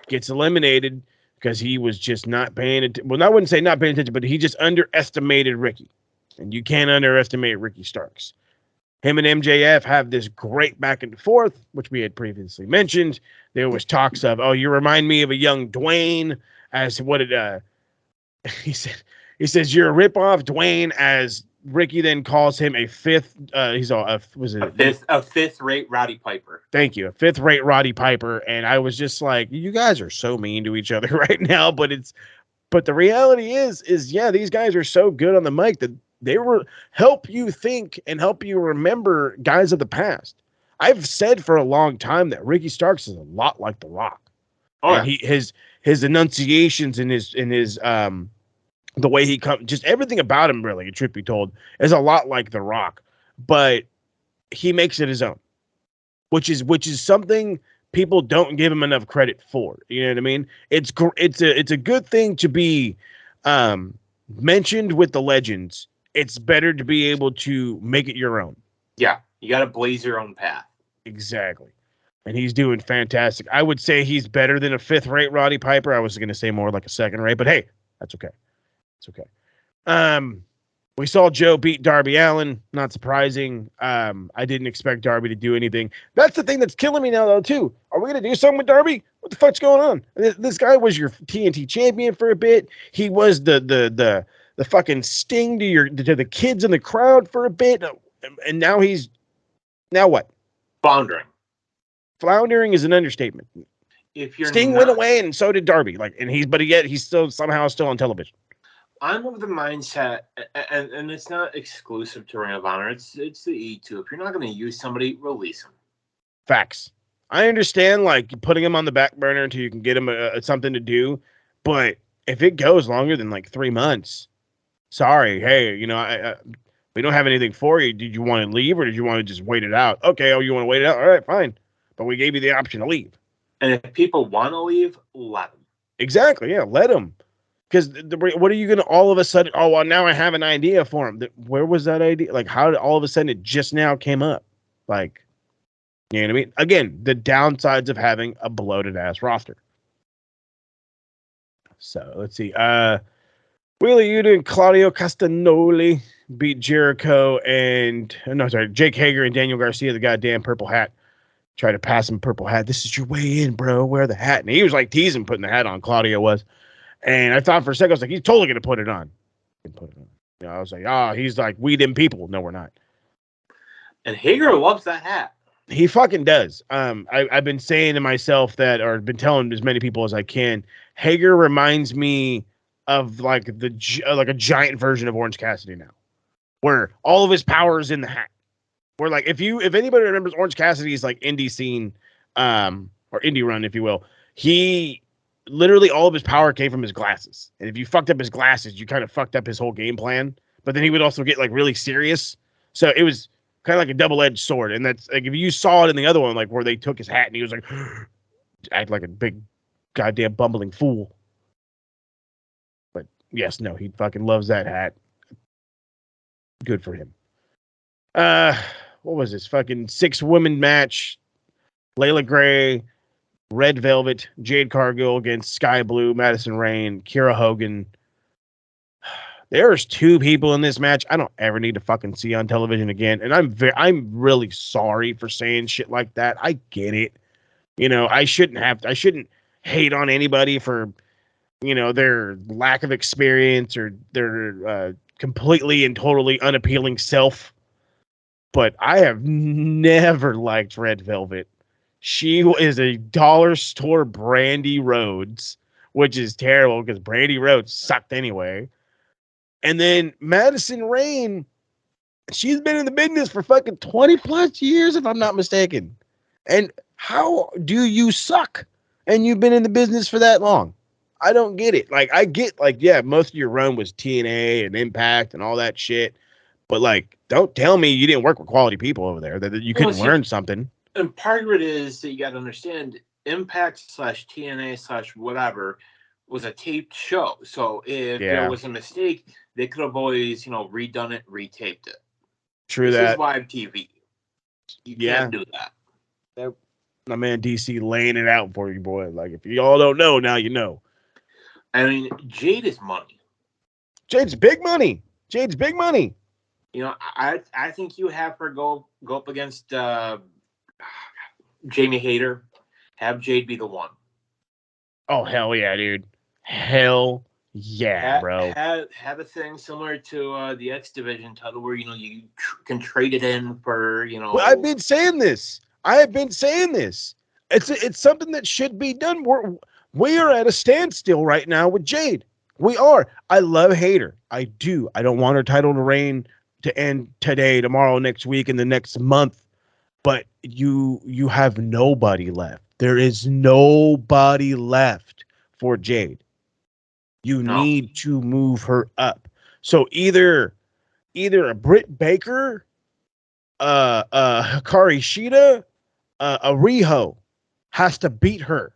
gets eliminated because he was just not paying attention. Well, I wouldn't say not paying attention, but he just underestimated Ricky. And you can't underestimate Ricky Starks. Him and MJF have this great back and forth, which we had previously mentioned. There was talks of, you remind me of a young Dwayne, as what it he says you're a ripoff Dwayne, as Ricky then calls him a fifth a fifth-rate Roddy Piper. Thank you. A fifth-rate Roddy Piper. And I was just like, you guys are so mean to each other right now, but the reality is yeah, these guys are so good on the mic that they help you think and help you remember guys of the past. I've said for a long time that Ricky Starks is a lot like The Rock. Oh, and his enunciations and his the way he comes, just everything about him, really, truth be told, is a lot like The Rock, but he makes it his own, which is something people don't give him enough credit for. You know what I mean? It's a good thing to be mentioned with the legends. It's better to be able to make it your own. Yeah, you got to blaze your own path. Exactly. And he's doing fantastic. I would say he's better than a fifth-rate Roddy Piper. I was going to say more like a second-rate, but hey, that's okay. It's okay. We saw Joe beat Darby Allin. Not surprising. I didn't expect Darby to do anything. That's the thing that's killing me now, though, too. Are we going to do something with Darby? What the fuck's going on? This guy was your TNT champion for a bit. He was the fucking sting to the kids in the crowd for a bit, and now what? Floundering is an understatement. If you're Sting went away, and so did Darby. Yet he's still somehow on television. I'm of the mindset, and it's not exclusive to Ring of Honor. It's the E2. If you're not going to use somebody, release them. Facts. I understand putting him on the back burner until you can get him something to do, but if it goes longer than 3 months. Sorry, hey, we don't have anything for you. Did you want to leave or did you want to just wait it out? Okay, you want to wait it out? All right, fine. But we gave you the option to leave. And if people want to leave, let them. Exactly, yeah, let them. Because what are you going to all of a sudden, now I have an idea for him. Where was that idea? How did all of a sudden it just now came up? You know what I mean? Again, the downsides of having a bloated-ass roster. So, let's see. Wheeler Yuta and Claudio Castagnoli beat Jericho Jake Hager and Daniel Garcia, the goddamn purple hat. Try to pass him purple hat. This is your way in, bro. Wear the hat. And he was teasing putting the hat on. Claudio was. And I thought for a second, I was like, he's totally going to put it on. He put it on. I was like, he's like, we them people. No, we're not. And Hager loves that hat. He fucking does. I've been saying to myself or been telling as many people as I can, Hager reminds me of like a giant version of Orange Cassidy now, where all of his power is in the hat. Where like if anybody remembers Orange Cassidy's like indie scene, or indie run, if you will, he literally all of his power came from his glasses. And if you fucked up his glasses, you kind of fucked up his whole game plan. But then he would also get like really serious. So it was kind of like a double-edged sword. And that's like if you saw it in the other one, like where they took his hat and he was like act like a big goddamn bumbling fool. But yes, no, he fucking loves that hat. Good for him. What was this? Fucking 6-woman match. Layla Gray, Red Velvet, Jade Cargill against Sky Blue, Madison Rayne, Kira Hogan. There's two people in this match I don't ever need to fucking see on television again. And I'm really sorry for saying shit like that. I get it. You know, I shouldn't hate on anybody for, you know, their lack of experience or their completely and totally unappealing self. But I have never liked Red Velvet. She is a dollar store Brandy Rhodes, which is terrible because Brandy Rhodes sucked anyway. And then Madison Rayne, she's been in the business for fucking 20 plus years, if I'm not mistaken. And how do you suck and you've been in the business for that long? I don't get it. Like, I get, like, yeah, most of your run was TNA and Impact and all that shit. But, like, don't tell me you didn't work with quality people over there, that you couldn't learn something. And part of it is that you got to understand Impact / TNA / whatever was a taped show. So if there was a mistake, they could have always, you know, redone it, retaped it. True this that. This is live TV. You can't do that. My man DC laying it out for you, boy. Like, if you all don't know, now you know. I mean, Jade is money. Jade's big money. Jade's big money. You know, I think you have her go up against Jamie Hayter. Have Jade be the one. Oh, hell yeah, dude. Hell yeah, bro. Have a thing similar to the X Division title where, you know, you can trade it in for, you know. Well, I've been saying this. It's something that should be done. We are at a standstill right now with Jade. We are. I love Hayter. I do. I don't want her title to reign to end today, tomorrow, next week, and the next month. But you have nobody left. There is nobody left for Jade. You need to move her up. So either a Britt Baker, Hikaru Shida, a Riho has to beat her.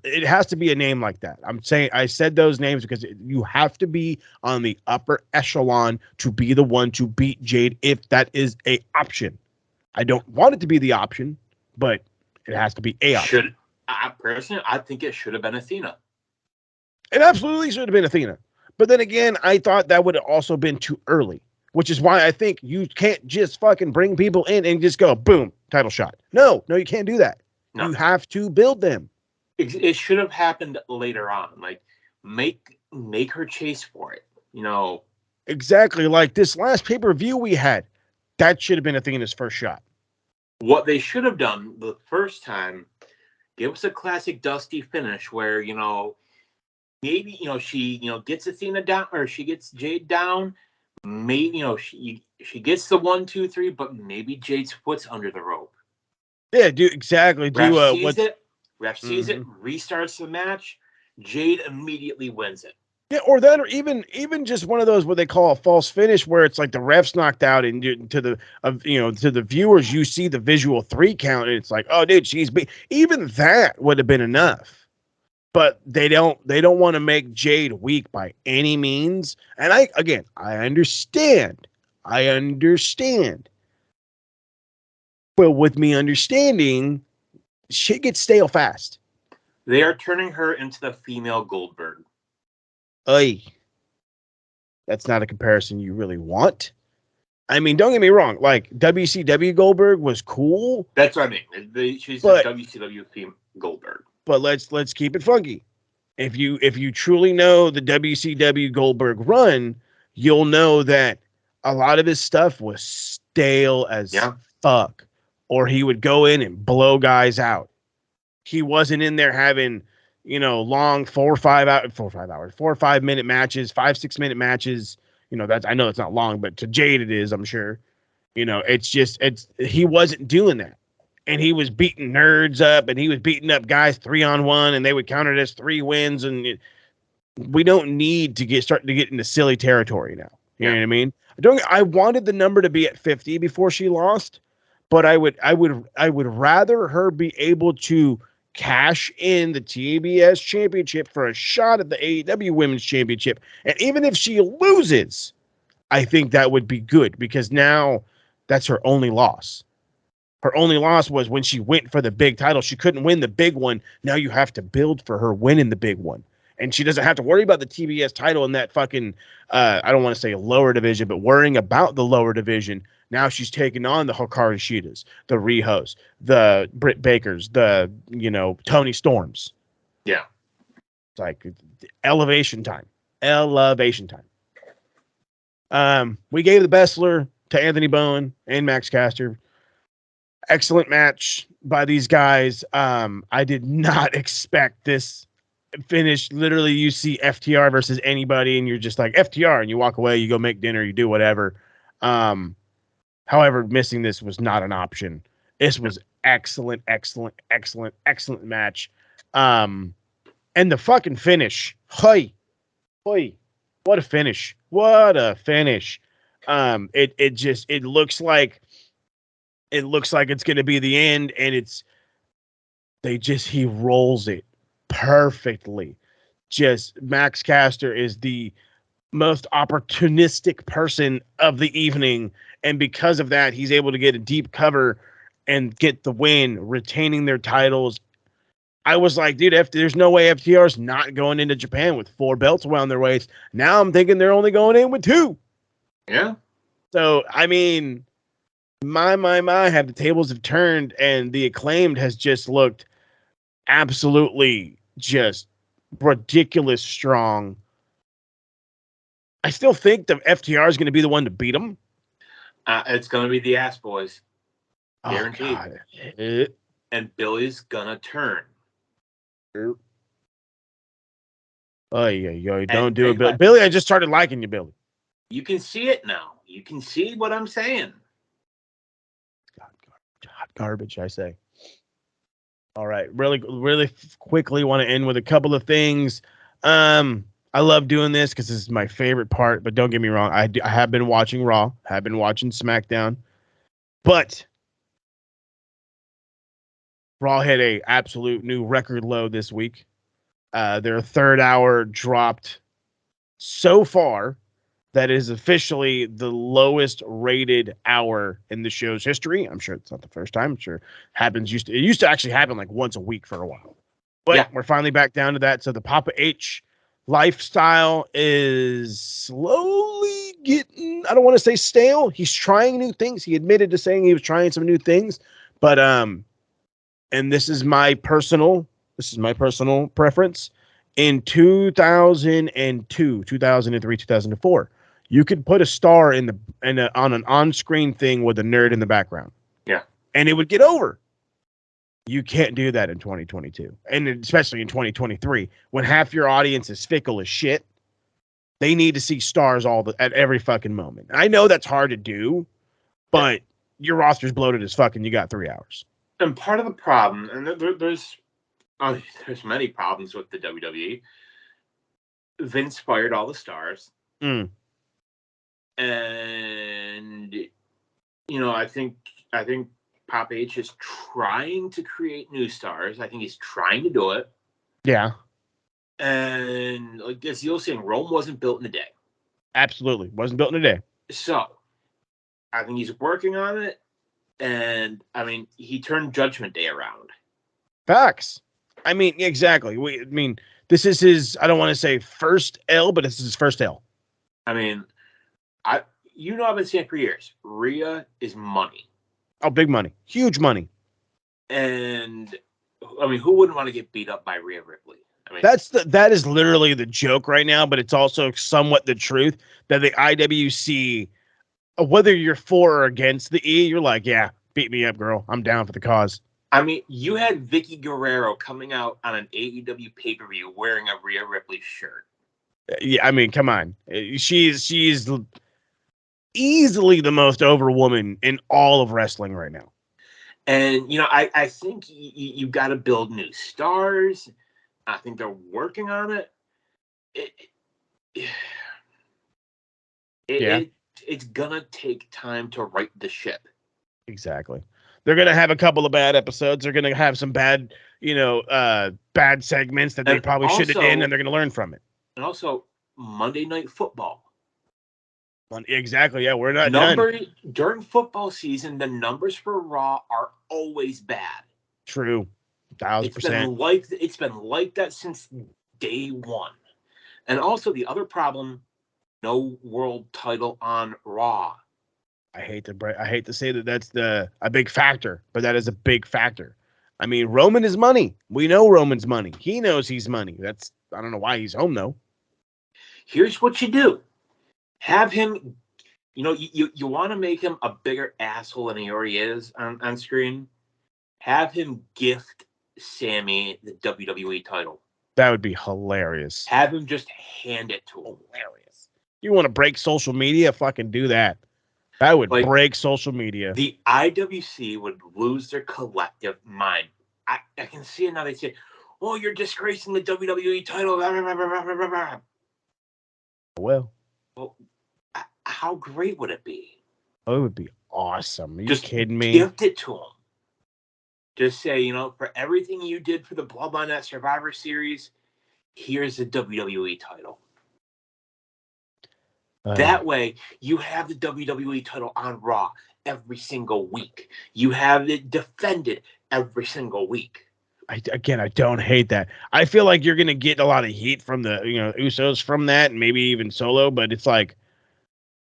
It has to be a name like that. I'm saying I said those names because you have to be on the upper echelon to be the one to beat Jade if that is a option. I don't want it to be the option, but it has to be a option. Personally, I think it should have been Athena. It absolutely should have been Athena. But then again, I thought that would have also been too early, which is why I think you can't just fucking bring people in and just go, boom, title shot. No, you can't do that. No. You have to build them. It should have happened later on. Like, make her chase for it, you know. Exactly. Like this last pay-per-view we had, that should have been Athena's first shot. What they should have done the first time, give us a classic Dusty finish where, you know, maybe, you know, she, you know, gets Athena down or she gets Jade down. Maybe, you know, she gets the 1, 2, 3, but maybe Jade's foot's under the rope. Yeah, exactly. Ref sees it, restarts the match. Jade immediately wins it. Yeah, or that, or even just one of those what they call a false finish, where it's like the ref's knocked out, and to the viewers you see the visual 3 count, and it's like, oh, dude, she's even that would have been enough. But they don't want to make Jade weak by any means. And I understand. But with me understanding, shit gets stale fast. They are turning her into the female Goldberg. That's not a comparison you really want. I mean, don't get me wrong. Like, WCW Goldberg was cool. That's what I mean. She's the WCW female Goldberg. But let's keep it funky. If you truly know the WCW Goldberg run, you'll know that a lot of his stuff was stale as fuck. Or he would go in and blow guys out. He wasn't in there having, you know, long 4 or 5 minute matches, 5-6 minute matches. You know, I know it's not long, but to Jade it is, I'm sure. You know, he wasn't doing that. And he was beating nerds up, and he was beating up guys 3-on-1, and they would count it as 3 wins. And we don't need to start to get into silly territory now. You know what I mean? I wanted the number to be at 50 before she lost, but I would rather her be able to cash in the TBS championship for a shot at the AEW Women's Championship. And even if she loses, I think that would be good, because now that's her only loss. Her only loss was when she went for the big title. She couldn't win the big one. Now you have to build for her winning the big one. and she doesn't have to worry about the TBS title in that fucking I don't want to say lower division, but worrying about the lower division. Now she's taking on the Hikaru Shidas, the Rihos, the Britt Bakers, the Tony Storms. Yeah. It's like elevation time. Elevation time. We gave the Bessler to Anthony Bowen and Max Caster. Excellent match by these guys. I did not expect this finish. Literally, you see FTR versus anybody, and you're just like FTR, and you walk away, you go make dinner, you do whatever. However, missing this was not an option. This was excellent match. And the fucking finish. Hoy. What a finish. It looks like it's going to be the end, and he rolls it perfectly. Just Max Caster is the most opportunistic person of the evening, and because of that, he's able to get a deep cover and get the win, retaining their titles. I was like, dude, there's no way FTR's not going into Japan with 4 belts around their waist. Now I'm thinking they're only going in with 2. Yeah. So, I mean, my, have the tables have turned, and the Acclaimed has just looked absolutely just ridiculous strong. I still think the FTR is going to be the one to beat them. It's going to be the Ass Boys. Guaranteed. Oh, and Billy's going to turn. Oh, yeah. Don't do it, Billy. Billy, I just started liking you, Billy. You can see it now. You can see what I'm saying. Hot garbage, I say. All right. Really quickly want to end with a couple of things. I love doing this because this is my favorite part, but don't get me wrong. I have been watching Raw, have been watching SmackDown, but Raw hit a absolute new record low this week. Their third hour dropped so far that is officially the lowest rated hour in the show's history. I'm sure it's not the first time. I'm sure it used to actually happen like once a week for a while. But yeah, we're finally back down to that. So the Papa H lifestyle is slowly getting, I don't want to say stale. He's trying new things. He admitted to saying he was trying some new things. But and this is my personal preference. In 2002, 2003, 2004, you could put a star on an on-screen thing with a nerd in the background. Yeah. And it would get over. You can't do that in 2022. And especially in 2023, when half your audience is fickle as shit. They need to see stars at every fucking moment. I know that's hard to do, but your roster's bloated as fuck and you got 3 hours. And part of the problem, and there's many problems with the WWE. Vince fired all the stars. Mm. And I think Pop H is trying to create new stars. I think he's trying to do it. Yeah. And like as you're saying, Rome wasn't built in a day. Absolutely. Wasn't built in a day. So I think he's working on it. And I mean, he turned Judgment Day around. Facts. I mean, exactly. This is his, I don't want to say first L, but this is his first L. I mean, I've been saying for years, Rhea is money. Oh, big money. Huge money. And I mean, who wouldn't want to get beat up by Rhea Ripley? I mean, that is literally the joke right now, but it's also somewhat the truth that the IWC, whether you're for or against the E, you're like, yeah, beat me up, girl. I'm down for the cause. I mean, you had Vicky Guerrero coming out on an AEW pay-per-view wearing a Rhea Ripley shirt. Yeah, I mean, come on. She's easily the most over woman in all of wrestling right now. And, I think you got to build new stars. I think they're working on it. It's going to take time to right the ship. Exactly. They're going to have a couple of bad episodes. They're going to have some bad, bad segments that they probably should have done, and they're going to learn from it. And also, Monday Night Football. Exactly, yeah, we're not done. During football season, the numbers for Raw are always bad. True. 1,000%. It's been like that since day one. And also the other problem, no world title on Raw. I hate to say that that's a big factor, but that is a big factor. I mean, Roman is money. We know Roman's money. He knows he's money. I don't know why he's home though. Here's what you do. Have him, you want to make him a bigger asshole than he already is on screen. Have him gift Sammy the WWE title. That would be hilarious. Have him just hand it to him. Hilarious. You want to break social media? Fucking do that. That would break social media. The IWC would lose their collective mind. I can see it now. They say, "Oh, you're disgracing the WWE title." Well, how great would it be? Oh, it would be awesome. Are you just kidding me? Gift it to him. Just say, for everything you did for the Bloodline at Survivor Series, here's the WWE title. That way, you have the WWE title on Raw every single week. You have it defended every single week. I don't hate that. I feel like you're going to get a lot of heat from the Usos from that, and maybe even Solo, but it's like,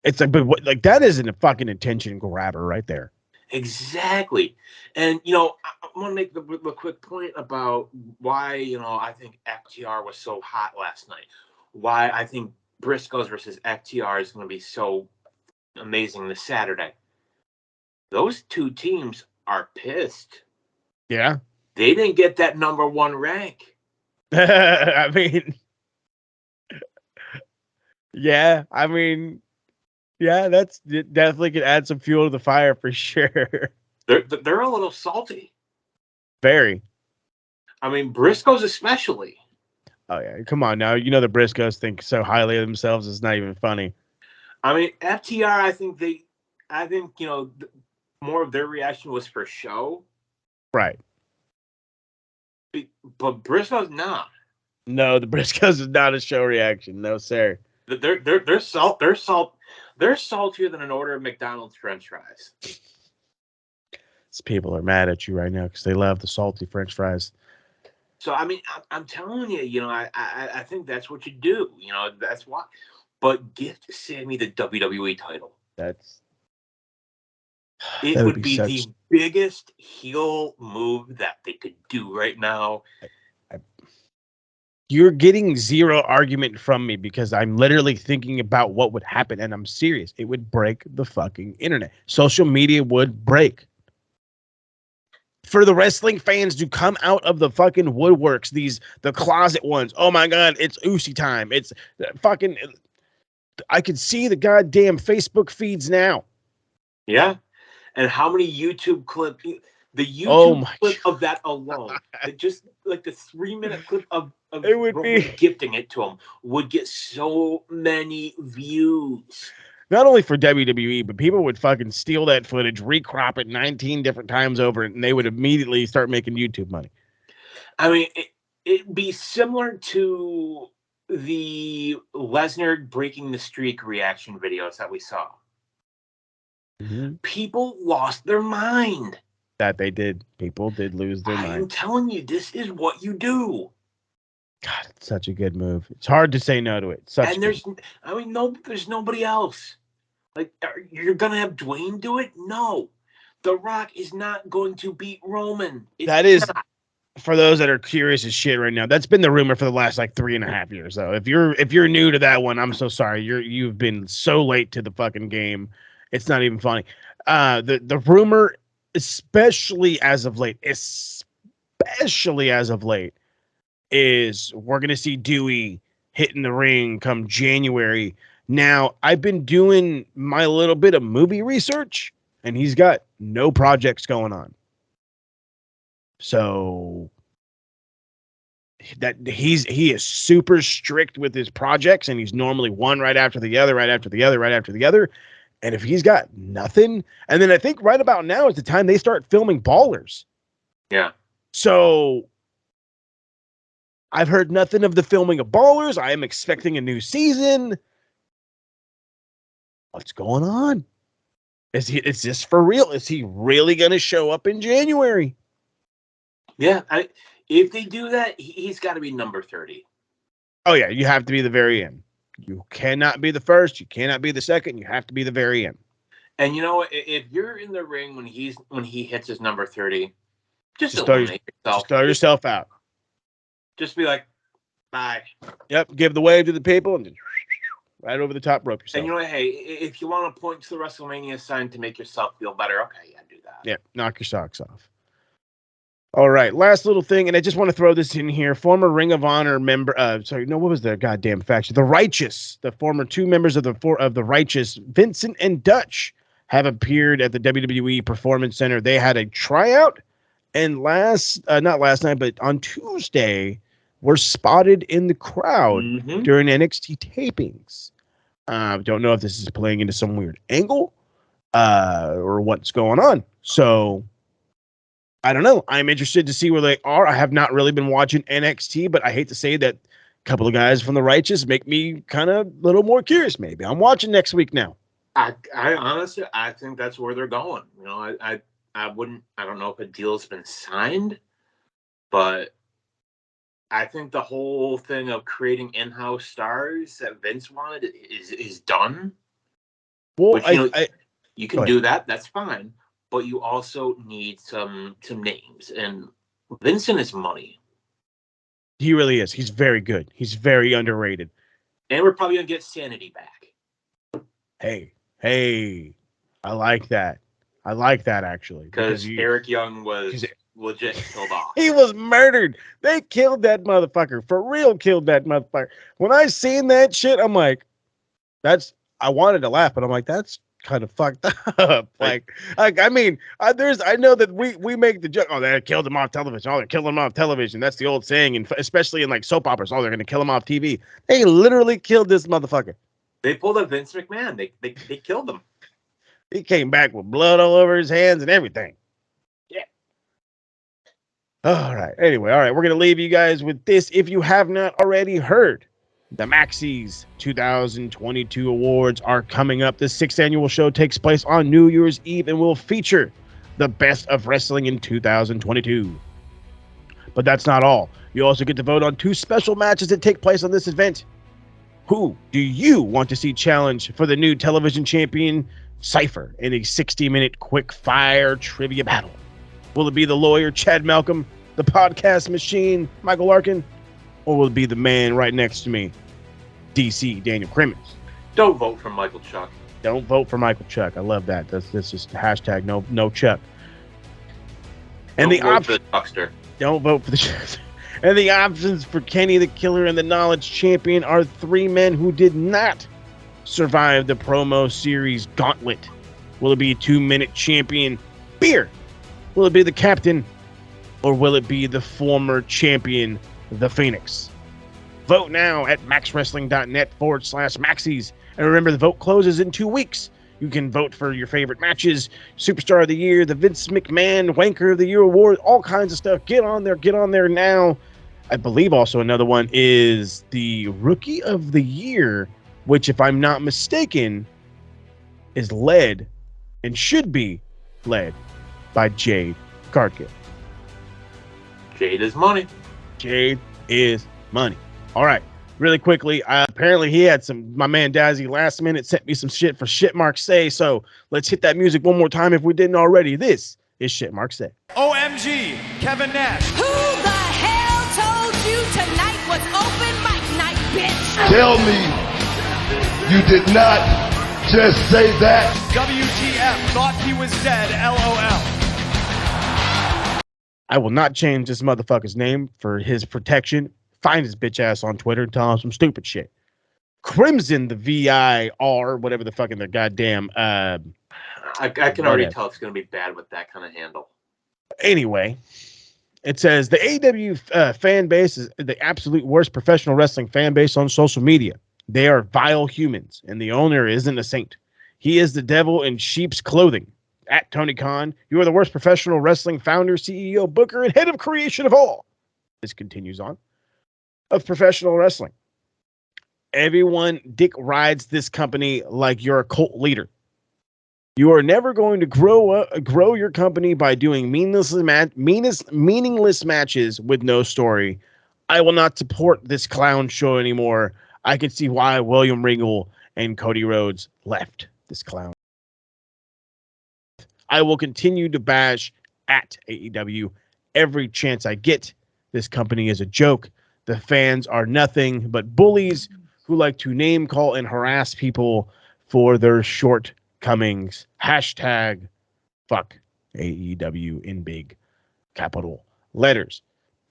but that isn't a fucking attention grabber right there. Exactly. And, I want to make the quick point about why, I think FTR was so hot last night. Why I think Briscoes versus FTR is going to be so amazing this Saturday. Those two teams are pissed. Yeah. They didn't get that number one rank. I mean, yeah. I mean, yeah, that's definitely could add some fuel to the fire for sure. They're a little salty. Very. I mean, Briscoes especially. Oh yeah, come on now. The Briscoes think so highly of themselves. It's not even funny. I mean, FTR. I think more of their reaction was for show. Right. But Briscoes not. No, the Briscoes is not a show reaction. No, sir. They're saltier than an order of McDonald's French fries. These people are mad at you right now because they love the salty French fries. So I mean, I'm telling you, I think that's what you do. That's why. But gift Sammy the WWE title. It would be the biggest heel move that they could do right now. You're getting zero argument from me because I'm literally thinking about what would happen, and I'm serious. It would break the fucking internet. Social media would break. For the wrestling fans to come out of the fucking woodworks, the closet ones. Oh my God, it's Usi time. It's fucking. I can see the goddamn Facebook feeds now. Yeah. And how many YouTube clips? The YouTube clip of that alone, just like the 3-minute clip of it would be gifting it to him would get so many views. Not only for WWE, but people would fucking steal that footage, recrop it 19 different times over, and they would immediately start making YouTube money. I mean, it'd be similar to the Lesnar breaking the streak reaction videos that we saw. Mm-hmm. People lost their mind. That they did. People did lose their mind. I'm telling you, this is what you do. God, it's such a good move. It's hard to say no to it. There's nobody else. Like, you're gonna have Dwayne do it? No, The Rock is not going to beat Roman. For those that are curious as shit right now. That's been the rumor for the last 3.5 years. Though, if you're new to that one, I'm so sorry. You've been so late to the fucking game. It's not even funny. The rumor, especially as of late, is we're going to see Dewey hitting the ring come January. Now, I've been doing my little bit of movie research, and he's got no projects going on. So that he is super strict with his projects, and he's normally one right after the other, right after the other, right after the other. And if he's got nothing, and then I think right about now is the time they start filming Ballers. Yeah. So I've heard nothing of the filming of Ballers. I am expecting a new season. What's going on? Is this for real? Is he really going to show up in January? Yeah. If they do that, he's got to be number 30. Oh yeah, you have to be the very end. You cannot be the first. You cannot be the second. You have to be the very end. And you know what? If you're in the ring when he hits his number 30, just throw eliminate yourself. Just throw yourself out. Just be like, bye. Yep. Give the wave to the people and just right over the top rope yourself. And you know what? Hey, if you want to point to the WrestleMania sign to make yourself feel better, okay, yeah, do that. Yeah. Knock your socks off. All right, last little thing, and I just want to throw this in here. Former Ring of Honor member, what was the goddamn faction? The Righteous, the former two members of the Righteous, Vincent and Dutch, have appeared at the WWE Performance Center. They had a tryout, and not last night, but on Tuesday, were spotted in the crowd during NXT tapings. Don't know if this is playing into some weird angle or what's going on. So I don't know. I'm interested to see where they are. I have not really been watching NXT, but I hate to say that a couple of guys from the Righteous make me kind of a little more curious. Maybe I'm watching next week now. I honestly, I think that's where they're going. You know, I don't know if a deal's been signed, but I think the whole thing of creating in-house stars that Vince wanted is done. Well, Which, you can do that. That's fine. But you also need some names. And Vincent is money. He really is. He's very good. He's very underrated. And we're probably going to get Sanity back. Hey. I like that. Actually. Because Eric Young was legit killed off. He was murdered. They killed that motherfucker. For real killed that motherfucker. When I seen that shit, I'm like, I wanted to laugh, but I'm like, that's kind of fucked up. I know that we make the joke, oh, they killed him off television. Oh, they're killing him off television. That's the old saying, and especially in like soap operas. Oh, they're gonna kill him off TV. They literally killed this motherfucker. They pulled a Vince McMahon. They killed him. He came back with blood all over his hands and everything. Yeah. All right. Anyway, all right. We're gonna leave you guys with this. If you have not already heard, the Maxis 2022 awards are coming up. The 6th annual show takes place on New Year's Eve and will feature the best of wrestling in 2022. But that's not all. You also get to vote on 2 special matches that take place on this event. Who do you want to see challenge for the new television champion, Cypher, in a 60-minute quick-fire trivia battle? Will it be the lawyer, Chad Malcolm, the podcast machine, Michael Larkin, or will it be the man right next to me, DC, Daniel Crimmins? Don't vote for Michael Chuck. Don't vote for Michael Chuck. I love that. That's just hashtag no Chuck. And don't vote for the Chuckster. Don't vote for the Chuckster. And the options for Kenny the Killer and the Knowledge Champion are 3 men who did not survive the promo series gauntlet. Will it be 2-minute champion Beer? Will it be the captain? Or will it be the former champion, the Phoenix? Vote now at maxwrestling.net/Maxis. And remember, the vote closes in 2 weeks. You can vote for your favorite matches, Superstar of the Year, the Vince McMahon Wanker of the Year award, all kinds of stuff. Get on there now. I believe also another one is the Rookie of the Year, which, if I'm not mistaken, is led and should be led by Jade Cargill. Jade is money. Jade is money. All right. Really quickly, apparently he had my man Dazzy last minute sent me some shit for Shit Mark Say. So let's hit that music one more time if we didn't already. This is Shit Mark Say. OMG, Kevin Nash. Who the hell told you tonight was open mic night, bitch? Tell me you did not just say that. WTF, thought he was dead, LOL. I will not change this motherfucker's name for his protection. Find his bitch ass on Twitter and tell him some stupid shit. Crimson, the VIR, whatever the fucking the goddamn. I can already tell it's going to be bad with that kind of handle. Anyway, it says the AEW fan base is the absolute worst professional wrestling fan base on social media. They are vile humans, and the owner isn't a saint. He is the devil in sheep's clothing. At Tony Khan, you are the worst professional wrestling founder, CEO, booker, and head of creation of all. This continues on. Of professional wrestling. Everyone dick rides this company like you're a cult leader. You are never going to grow your company by doing meaningless matches with no story. I will not support this clown show anymore. I can see why William Regal and Cody Rhodes left this clown. I will continue to bash at AEW every chance I get. This company is a joke. The fans are nothing but bullies who like to name call and harass people for their shortcomings. Hashtag fuck AEW in big capital letters.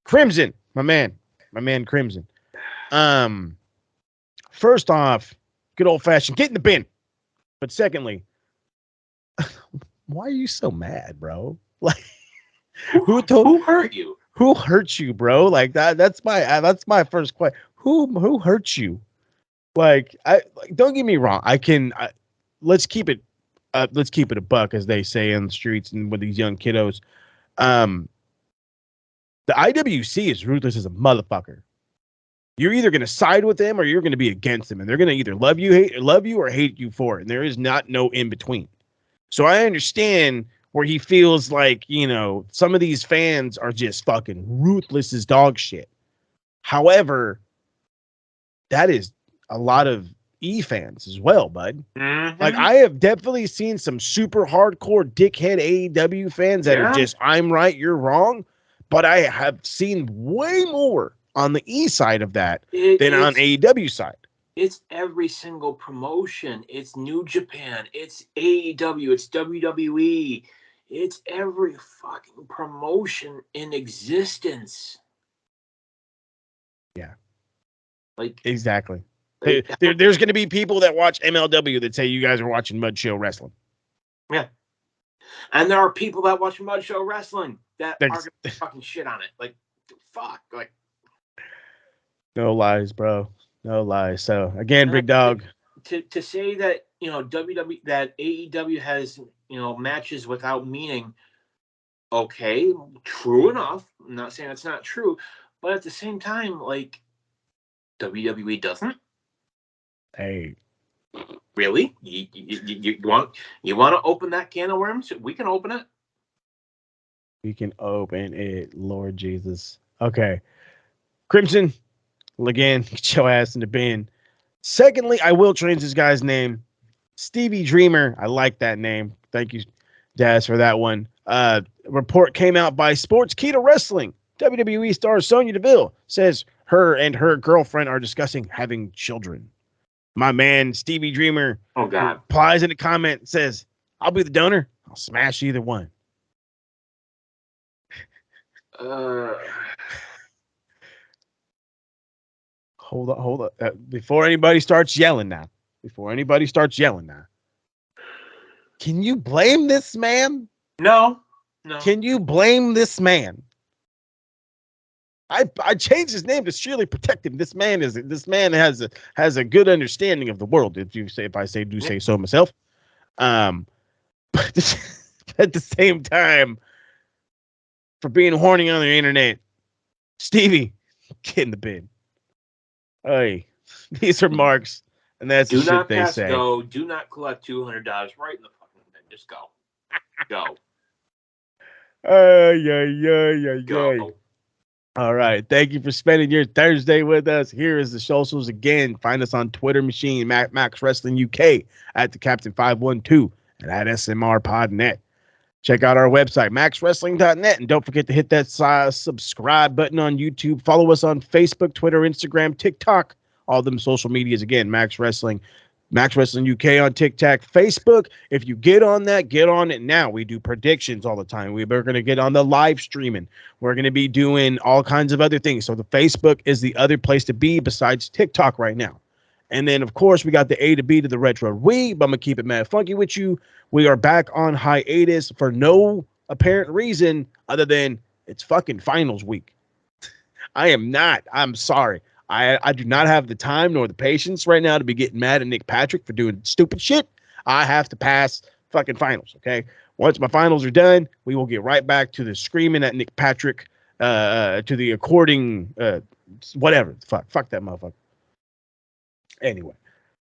Crimson, my man Crimson. First off, good old fashioned get in the bin. But secondly, why are you so mad, bro? Like, who hurt you? Who hurt you, bro? Like that's my first question. Who hurt you? Like, don't get me wrong. Let's keep it a buck, as they say in the streets and with these young kiddos. The IWC is ruthless as a motherfucker. You're either going to side with them or you're going to be against them, and they're going to either love you or hate you for it. And there is no in between. So I understand where he feels like, some of these fans are just fucking ruthless as dog shit. However, that is a lot of E-fans as well, bud. Mm-hmm. Like, I have definitely seen some super hardcore dickhead AEW fans that are just, I'm right, you're wrong. But I have seen way more on the E side of that than on AEW side. It's every single promotion. It's New Japan. It's AEW. It's WWE. It's every fucking promotion in existence. Yeah. Like, exactly. There's going to be people that watch MLW that say you guys are watching Mud Show Wrestling. Yeah. And there are people that watch Mud Show Wrestling that are going to fucking shit on it. Like, fuck. Like, no lies, bro. No lies. So again, big dog. To say that, that AEW has, matches without meaning. Okay, true enough. I'm not saying it's not true, but at the same time, like, WWE doesn't. Hey, really? You want to open that can of worms? We can open it. We can open it, Lord Jesus. Okay, Crimson. Again, get your ass in the bin. Secondly, I will change this guy's name. Stevie Dreamer. I like that name. Thank you, Daz, for that one. Report came out by Sports Keto Wrestling. WWE star Sonya Deville says her and her girlfriend are discussing having children. My man, Stevie Dreamer, replies in the comment and says, I'll be the donor. I'll smash either one. Hold on. Before anybody starts yelling now. Can you blame this man? No. Can you blame this man? I changed his name to surely protect him. This man has a good understanding of the world. If I say so myself. But at the same time, for being horny on the internet, Stevie, get in the bin. Hey, these are marks, and that's the shit they say. Go. Do not collect $200 right in the fucking bin. Just go. Go. Go. All right. Thank you for spending your Thursday with us. Here is the socials again. Find us on Twitter machine, Max Wrestling UK, at the Captain 512 and at SMRPodNet. Check out our website, maxwrestling.net, and don't forget to hit that subscribe button on YouTube. Follow us on Facebook, Twitter, Instagram, TikTok, all them social medias. Again, Max Wrestling UK on TikTok, Facebook. If you get on that, get on it now. We do predictions all the time. We're going to get on the live streaming. We're going to be doing all kinds of other things. So the Facebook is the other place to be besides TikTok right now. And then, of course, we got the A to B to the Retro but I'm going to keep it mad funky with you. We are back on hiatus for no apparent reason other than it's fucking finals week. I'm sorry. I do not have the time nor the patience right now to be getting mad at Nick Patrick for doing stupid shit. I have to pass fucking finals, okay? Once my finals are done, we will get right back to the screaming at Nick Patrick, to the according, whatever. Fuck that motherfucker. Anyway,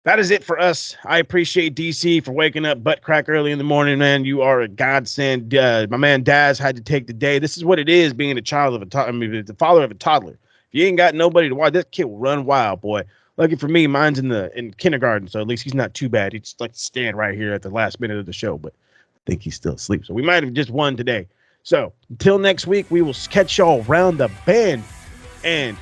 that is it for us. I appreciate DC for waking up butt crack early in the morning, man. You are a godsend. My man Daz had to take the day. This is what it is being a child of the father of a toddler. you ain't got nobody to watch, this kid will run wild, boy. Lucky for me, mine's in kindergarten, so at least he's not too bad. He's like stand right here at the last minute of the show, but I think he's still asleep. So we might have just won today. So until next week, we will catch y'all round the bend. And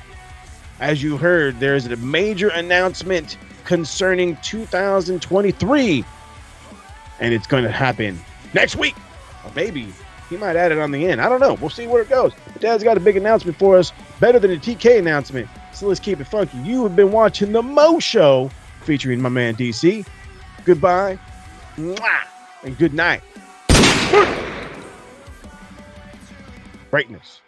as you heard, there's a major announcement concerning 2023, and it's going to happen next week. Or maybe he might add it on the end. I don't know. We'll see where it goes. But Dad's got a big announcement for us, better than a TK announcement. So let's keep it funky. You have been watching The Mo Show featuring my man DC. Goodbye, mwah, and good night. Greatness.